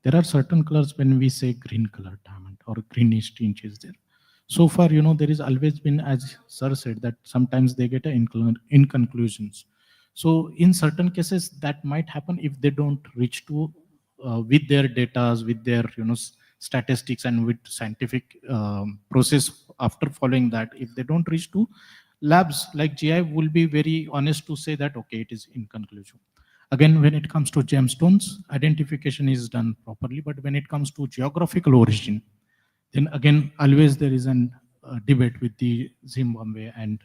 there are certain colors when we say green colored diamond or greenish tinge is there. So far, there is always been, as sir said, that sometimes they get inconclusions. So in certain cases, that might happen if they don't reach to with their data, with their statistics and with scientific process after following that, if they don't reach to labs like GI will be very honest to say that okay, it is inconclusive. Again, when it comes to gemstones, identification is done properly, but when it comes to geographical origin, then again always there is an debate with the Zimbabwe and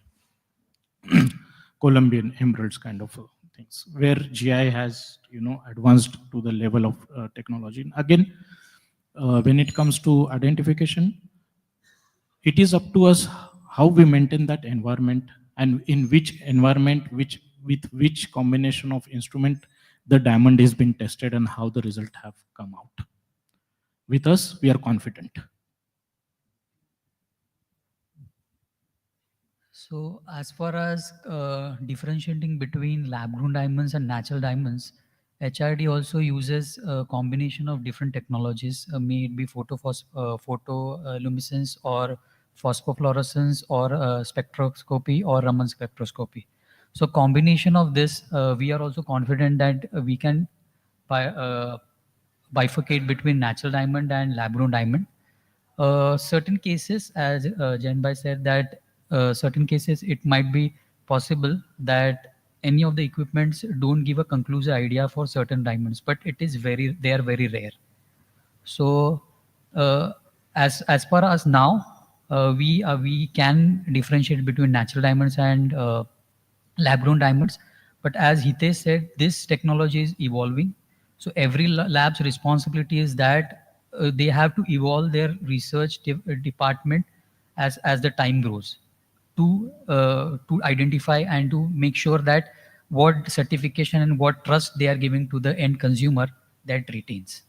Colombian emeralds kind of things, where GI has advanced to the level of technology. Again, when it comes to identification, it is up to us how we maintain that environment and in which environment, with which combination of instrument the diamond is being tested and how the result have come out. With us, we are confident. So as far as differentiating between lab-grown diamonds and natural diamonds, HRD also uses a combination of different technologies, may it be photoluminescence or phosphofluorescence or spectroscopy or Raman spectroscopy. So combination of this, we are also confident that we can bifurcate between natural diamond and lab-grown diamond. Certain cases, as Jain Bhai said, that certain cases it might be possible that any of the equipments don't give a conclusive idea for certain diamonds, but they are very rare. So as per us now, we can differentiate between natural diamonds and lab grown diamonds. But as Hitesh said, this technology is evolving. So every lab's responsibility is that they have to evolve their research department as the time grows to identify and to make sure that what certification and what trust they are giving to the end consumer that retains.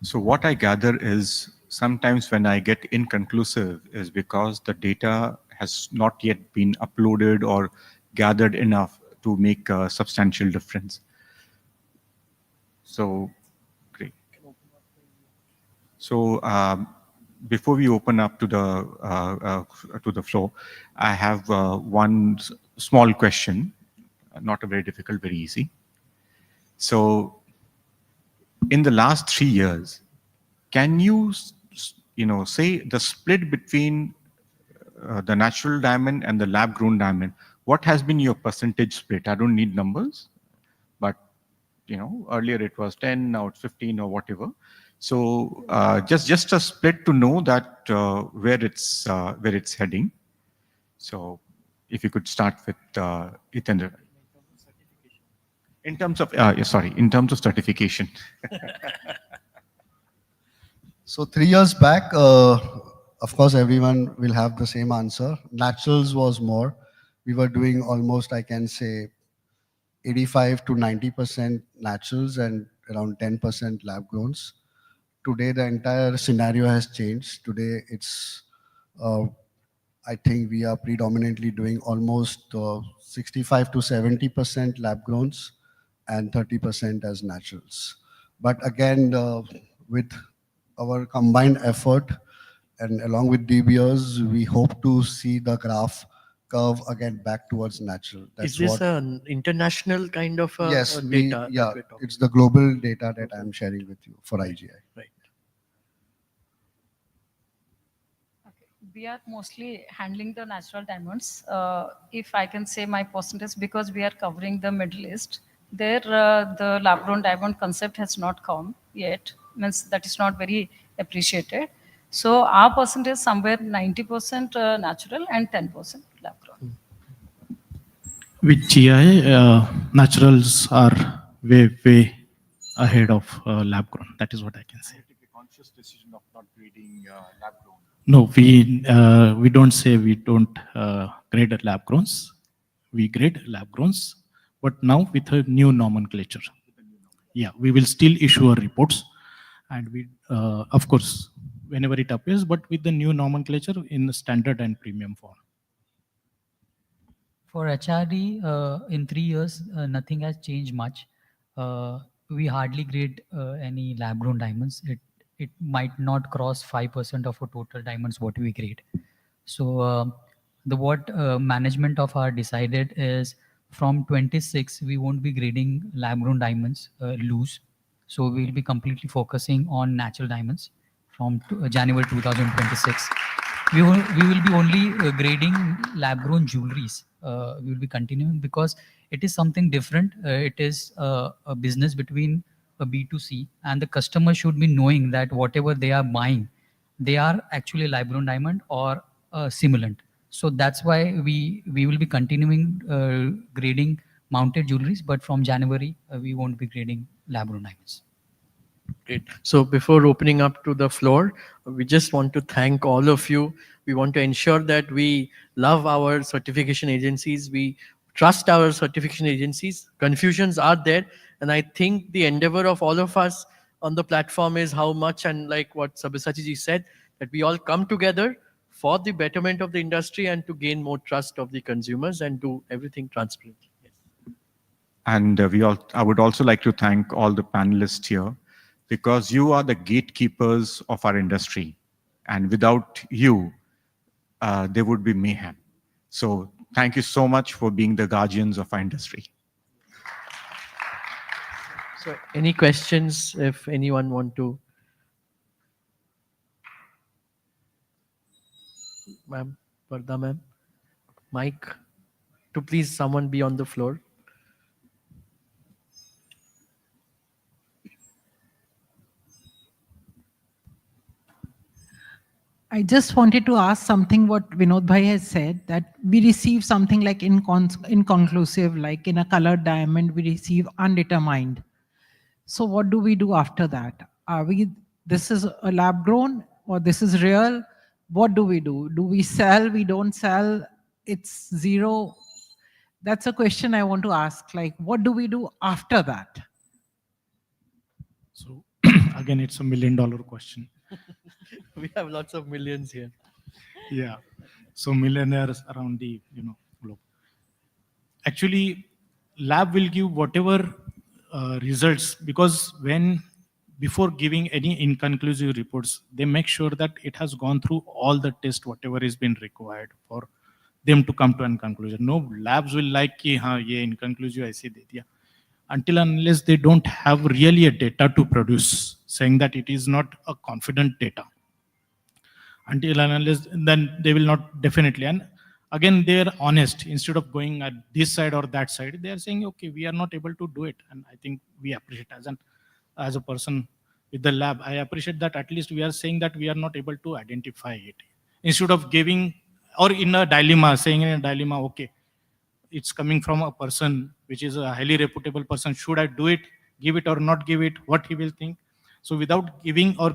So what I gather is sometimes when I get inconclusive is because the data has not yet been uploaded or gathered enough to make a substantial difference. So, great. So before we open up to the floor, I have one small question, not a very difficult, very easy. So in the last 3 years, can you, say the split between the natural diamond and the lab grown diamond? What has been your percentage split? I don't need numbers, but earlier it was 10, now it's 15 or whatever. So just a split to know that where it's heading. So if you could start with Hitendra. In terms of in terms of certification. So 3 years back, of course, everyone will have the same answer. Naturals was more. We were doing almost, I can say, 85 to 90% naturals and around 10% lab growns. Today, the entire scenario has changed. Today, it's, I think we are predominantly doing almost 65 to 70% lab growns and 30% as naturals. But again, with our combined effort and along with DBS, we hope to see the graph curve again back towards natural. Is this an international kind of yes, data? yeah, it's the global data that I'm sharing with you for IGI. Right. We are mostly handling the natural diamonds. If I can say my percentage, because we are covering the Middle East, there the lab-grown diamond concept has not come yet. Means that is not very appreciated. So our percentage somewhere 90% natural and 10% lab-grown. With GI, naturals are way ahead of lab grown. That is what I can say. Take a conscious decision of not grading lab grown. No, we don't say we don't grade lab growns. We grade lab growns, but now with a new nomenclature. Yeah, we will still issue our reports, and we, of course, whenever it appears, but with the new nomenclature in the standard and premium form. For HRD, in 3 years, nothing has changed much. We hardly grade any lab-grown diamonds. It might not cross 5% of our total diamonds what we grade. So what management of our decided is from 26 we won't be grading lab-grown diamonds loose. So we'll be completely focusing on natural diamonds from January 2026. We will be only grading lab-grown jewelries. We will be continuing because it is something different. It is a business between a B2C, and the customer should be knowing that whatever they are buying, they are actually lab-grown diamond or simulant. So that's why we will be continuing grading mounted jewelries, but from January we won't be grading lab-grown diamonds. Great. So before opening up to the floor, we just want to thank all of you. We want to ensure that we love our certification agencies. We trust our certification agencies. Confusions are there. And I think the endeavor of all of us on the platform is how much, and like what Sabyasachi ji said, that we all come together for the betterment of the industry and to gain more trust of the consumers and do everything transparently. Yes. And I would also like to thank all the panelists here, because you are the gatekeepers of our industry. And without you, there would be mayhem. So thank you so much for being the guardians of our industry. So any questions, if anyone want to? Ma'am, Varda ma'am, Mike. to please someone be on the floor. I just wanted to ask something what Vinod Bhai has said, that we receive something like inconclusive, like in a colored diamond, we receive undetermined. So what do we do after that? This is a lab grown or this is real? What do we do? Do we sell? We don't sell? It's zero. That's a question I want to ask. Like, what do we do after that? So again, it's a $1 million question. We have lots of millions here. Yeah. So millionaires around the globe. Actually, lab will give whatever results, because before giving any inconclusive reports, they make sure that it has gone through all the tests, whatever is been required for them to come to a conclusion. No labs will like कि हाँ ये inconclusive ऐसे दे दिया, until unless they don't have really a data to produce, saying that it is not a confident data. Until and unless, then they will not definitely. And again, they are honest. Instead of going at this side or that side, they are saying, okay, we are not able to do it. And I think we appreciate as a person with the lab, I appreciate that at least we are saying that we are not able to identify it. Instead of giving, or in a dilemma, saying in a dilemma, okay, it's coming from a person which is a highly reputable person. Should I do it, give it or not give it? What he will think? So without giving or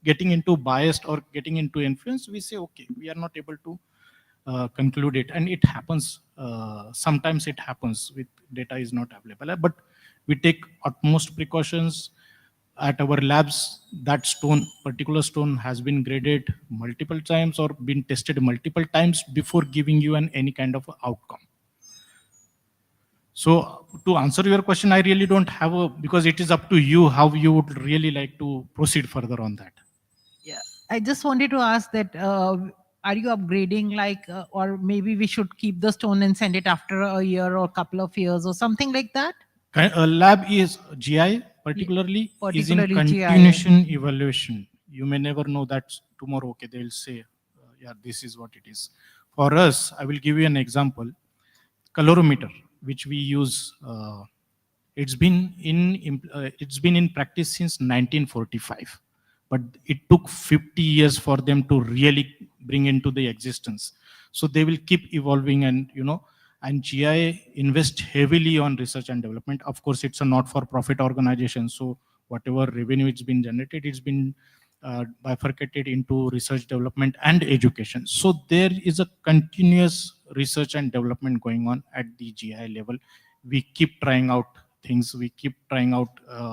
getting into biased or getting into influence, we say, okay, we are not able to conclude it. And it happens. Sometimes it happens with data is not available. But we take utmost precautions at our labs. That particular stone has been graded multiple times or been tested multiple times before giving you any kind of outcome. So to answer your question, I really don't have because it is up to you how you would really like to proceed further on that. Yeah, I just wanted to ask that, are you upgrading or maybe we should keep the stone and send it after a year or a couple of years or something like that? Lab is GI, particularly is in continuation evaluation. You may never know that tomorrow, okay, they'll say, yeah, this is what it is. For us, I will give you an example. Calorimeter, which we use, it's been in practice since 1945, but it took 50 years for them to really bring into the existence. So they will keep evolving, and and GI invest heavily on research and development. Of course, it's a not-for-profit organization, so whatever revenue it's been generated, it's been bifurcated into research, development, and education. So there is a continuous research and development going on at the GI level. We keep trying out things. We keep trying out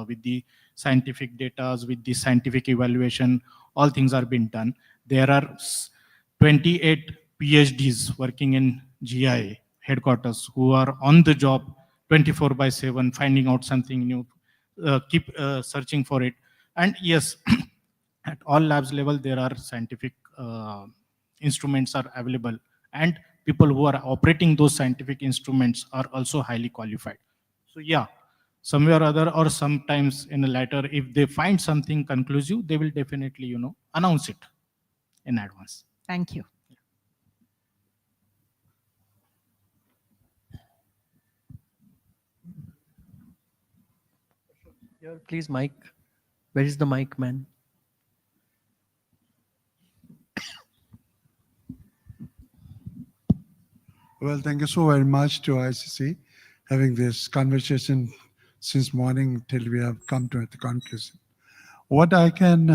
with the scientific data, with the scientific evaluation. All things are being done. There are 28 PhDs working in GI headquarters who are on the job 24/7, finding out something new, keep searching for it. And yes, at all labs level, there are scientific instruments are available, and people who are operating those scientific instruments are also highly qualified. So yeah, somewhere or other, or sometimes in a later, if they find something conclusive, they will definitely, announce it in advance. Thank you. Here, please, mic. Where is the mic, man? Well, thank you so very much to ICC having this conversation since morning till we have come to the conclusion. What I can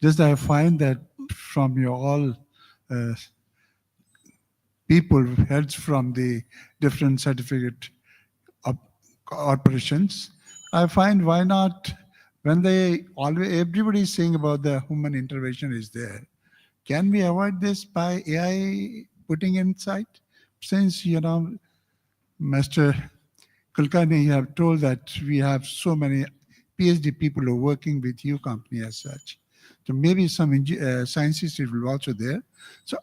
I find that from your all people, heads from the different certificate corporations, I find why not, when everybody is saying about the human intervention is there, can we avoid this by AI putting inside? Since, Mr. Kulkarni, you have told that we have so many PhD people who are working with your company as such. So maybe some scientists will also there. So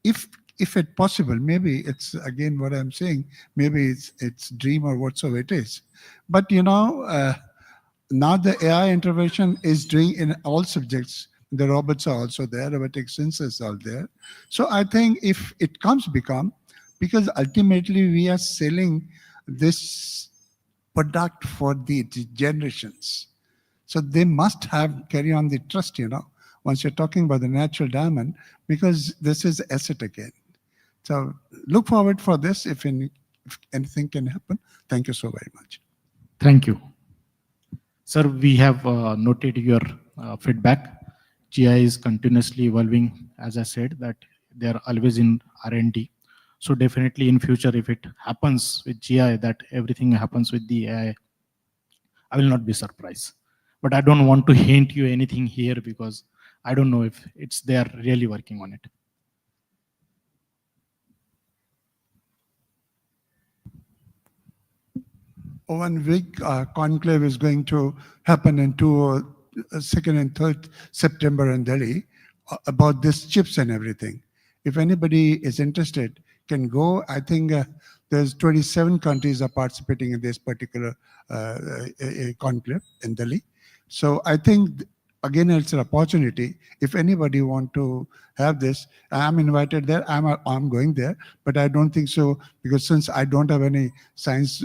if it's possible, maybe it's again what I'm saying, maybe it's dream or whatsoever it is. But now the AI intervention is doing in all subjects. The robots are also there, robotic sensors are there. So I think if it become, because ultimately we are selling this product for the generations. So they must have carry on the trust, once you're talking about the natural diamond, because this is asset again. So look forward for this if anything can happen. Thank you so very much. Thank you. Sir, we have noted your feedback. GI is continuously evolving. As I said, that they are always in R&D. So definitely in future, if it happens with GI, that everything happens with the AI, I will not be surprised. But I don't want to hint you anything here because I don't know if they are really working on it. One big conclave is going to happen in 2nd and 3rd September in Delhi about these chips and everything. If anybody is interested, can go. I think there's 27 countries are participating in this particular conclave in Delhi. So I think, again, it's an opportunity. If anybody want to have this, I'm invited there. I'm going there, but I don't think so because since I don't have any science,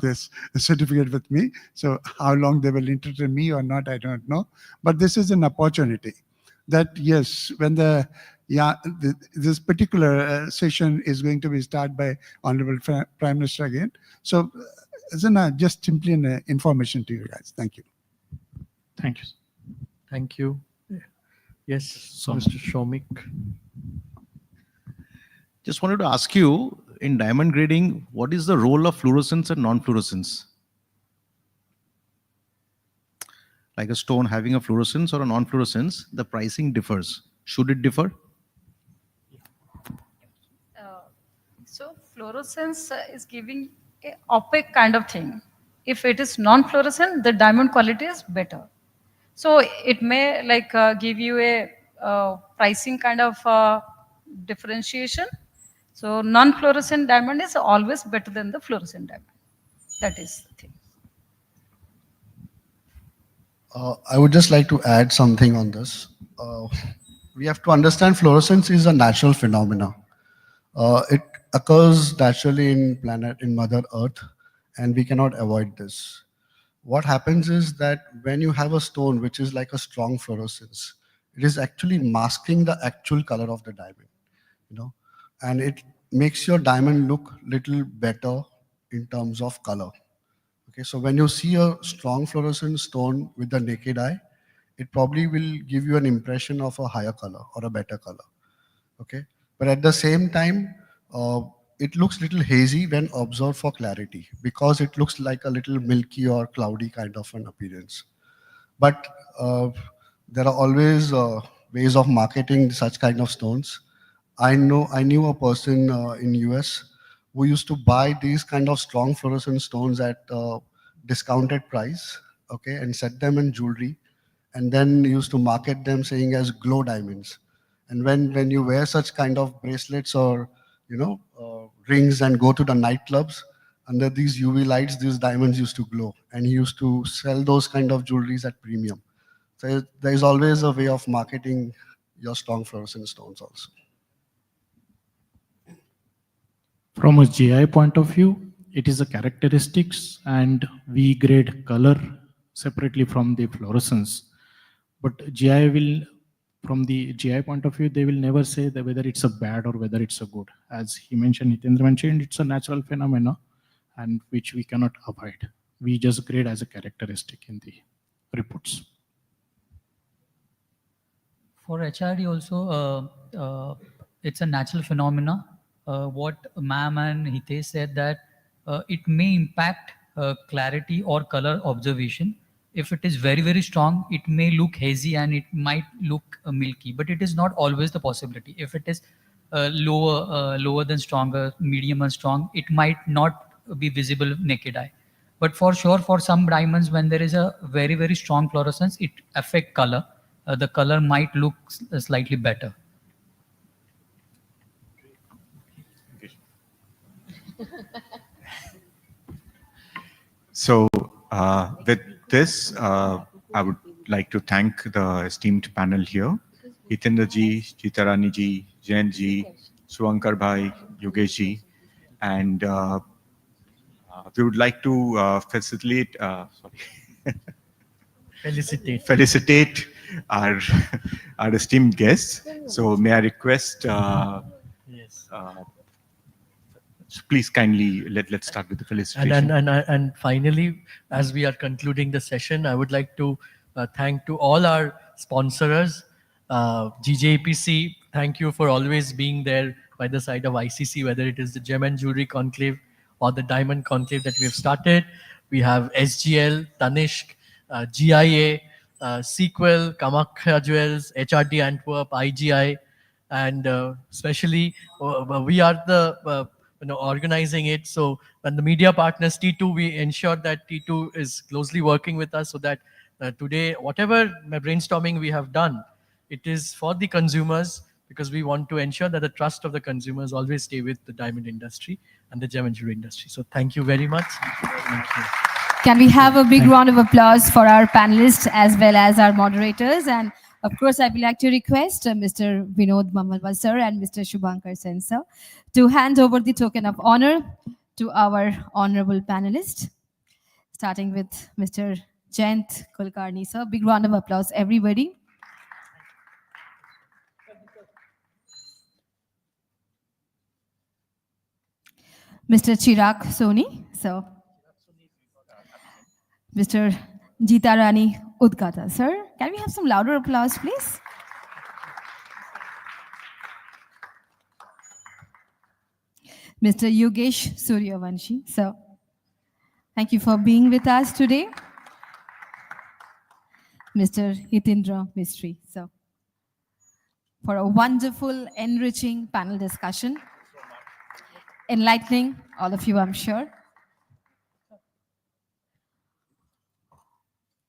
this certificate with me. So how long they will entertain me or not, I don't know. But this is an opportunity that yes, when this particular session is going to be started by Honorable Prime Minister again. So just simply an information to you guys. Thank you. Thank you. Thank you. Yes, So, Mr. Shomik. Just wanted to ask you, in diamond grading, what is the role of fluorescence and non-fluorescence? Like a stone having a fluorescence or a non-fluorescence, the pricing differs. Should it differ? So fluorescence is giving a opaque kind of thing. If it is non-fluorescent, the diamond quality is better. So it may give you a pricing kind of differentiation. So non-fluorescent diamond is always better than the fluorescent diamond. That is the thing. I would just like to add something on this. We have to understand fluorescence is a natural phenomena. It occurs naturally in Mother Earth, and we cannot avoid this. What happens is that when you have a stone which is like a strong fluorescence, it is actually masking the actual color of the diamond, and it makes your diamond look little better in terms of color. Okay, so when you see a strong fluorescent stone with the naked eye, it probably will give you an impression of a higher color or a better color. Okay, but at the same time, it looks little hazy when observed for clarity because it looks like a little milky or cloudy kind of an appearance. But there are always ways of marketing such kind of stones. I knew a person in US who used to buy these kind of strong fluorescent stones at discounted price, okay, and set them in jewelry, and then used to market them saying as glow diamonds. And when you wear such kind of bracelets or rings and go to the nightclubs, under these UV lights, these diamonds used to glow, and he used to sell those kind of jewelries at premium. So there is always a way of marketing your strong fluorescent stones also. from a GI point of view, it is a characteristics, and we grade color separately from the fluorescence. But GI will, from the GI point of view, they will never say that whether it's a bad or whether it's a good. As he mentioned, Hitendra mentioned, it's a natural phenomena and which we cannot avoid. We just grade as a characteristic in the reports. For HRD also, it's a natural phenomena. What ma'am and Hitesh said that it may impact clarity or color observation. If it is very, very strong, it may look hazy and it might look milky, but it is not always the possibility. If it is lower than stronger, medium and strong, it might not be visible naked eye. But for sure, for some diamonds, when there is a very, very strong fluorescence, it affects color. The color might look slightly better. So with this, I would like to thank the esteemed panel here, Hitendra ji, Jitarani ji, Jain ji, Suankar Bhai, Yogesh ji, and we would like to felicitate our our esteemed guests. So may I request, Yes. so please kindly let's start with the felicitation. And finally, as we are concluding the session, I would like to thank to all our sponsors, GJPC. Thank you for always being there by the side of ICC, whether it is the Gem and Jewelry Conclave or the Diamond Conclave that we have started. We have SGL, Tanishq, GIA, Sequel, Kamakya Jewels, HRD Antwerp, IGI, and especially we are the organizing it. So when the media partners T2, we ensure that T2 is closely working with us so that today whatever brainstorming we have done, it is for the consumers, because we want to ensure that the trust of the consumers always stay with the diamond industry and the gem and jewelry industry. So thank you very much. Thank you. Can we have a big round of applause for our panelists as well as our moderators? And of course, I would like to request Mr. Vinod Mamalwal sir and Mr. Shubhankar Sen sir to hand over the token of honor to our honorable panelists, starting with Mr. Jayant Kulkarni sir. Big round of applause, everybody. Mr. Chirag Soni, so Mr. Jitarani Udgata, sir. Can we have some louder applause, please? Mr. Yogesh Suryavanshi, so thank you for being with us today. Mr. Hitendra Mistry, so for a wonderful, enriching panel discussion, enlightening all of you, I'm sure.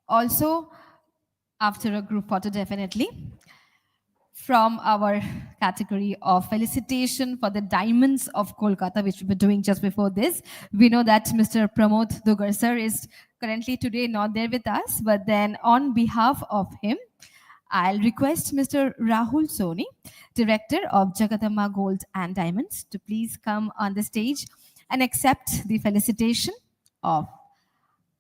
Also, after a group photo, definitely, from our category of felicitation for the Diamonds of Kolkata, which we were doing just before this. We know that Mr. Pramod Dugar sir is currently today not there with us, but then on behalf of him, I'll request Mr. Rahul Soni, Director of Jagadamba Gold and Diamonds, to please come on the stage and accept the felicitation of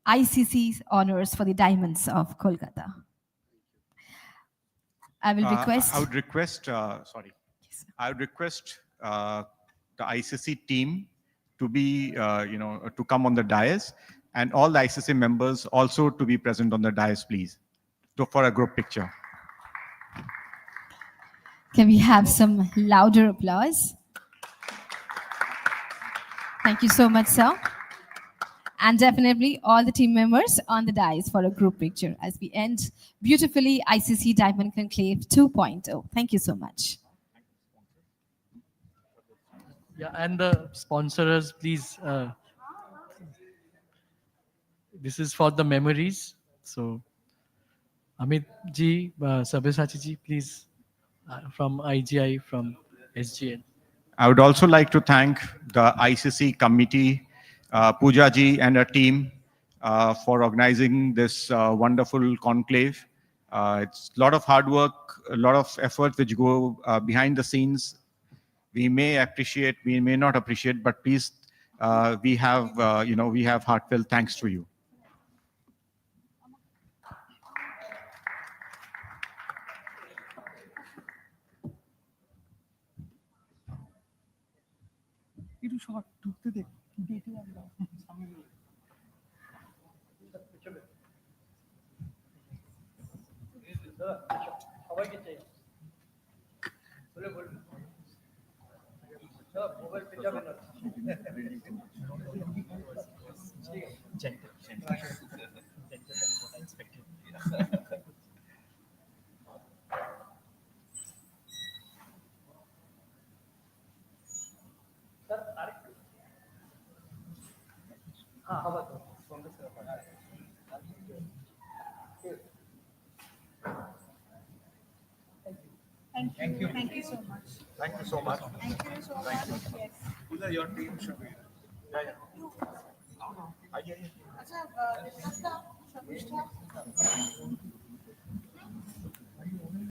ICC's honors for the Diamonds of Kolkata. I will request. I would request. I would request the ICC team to be, to come on the dais, and all the ICC members also to be present on the dais, please, for a group picture. Can we have some louder applause? Thank you so much, sir. And definitely all the team members on the dais for a group picture as we end beautifully ICC Diamond Conclave 2.0. Thank you so much. Yeah, and the sponsors, please. This is for the memories. So, Amit ji, Sabyasachi ji, please, from IGI, from SGN. I would also like to thank the ICC committee, Pooja ji and her team for organizing this wonderful conclave. It's a lot of hard work, a lot of effort which go behind the scenes. We may appreciate, we may not appreciate, but please, we have, we have heartfelt thanks to you. Thank you. Thank you so much. Thank you so much. Thank you so much. Yes. Your team should be. अच्छा,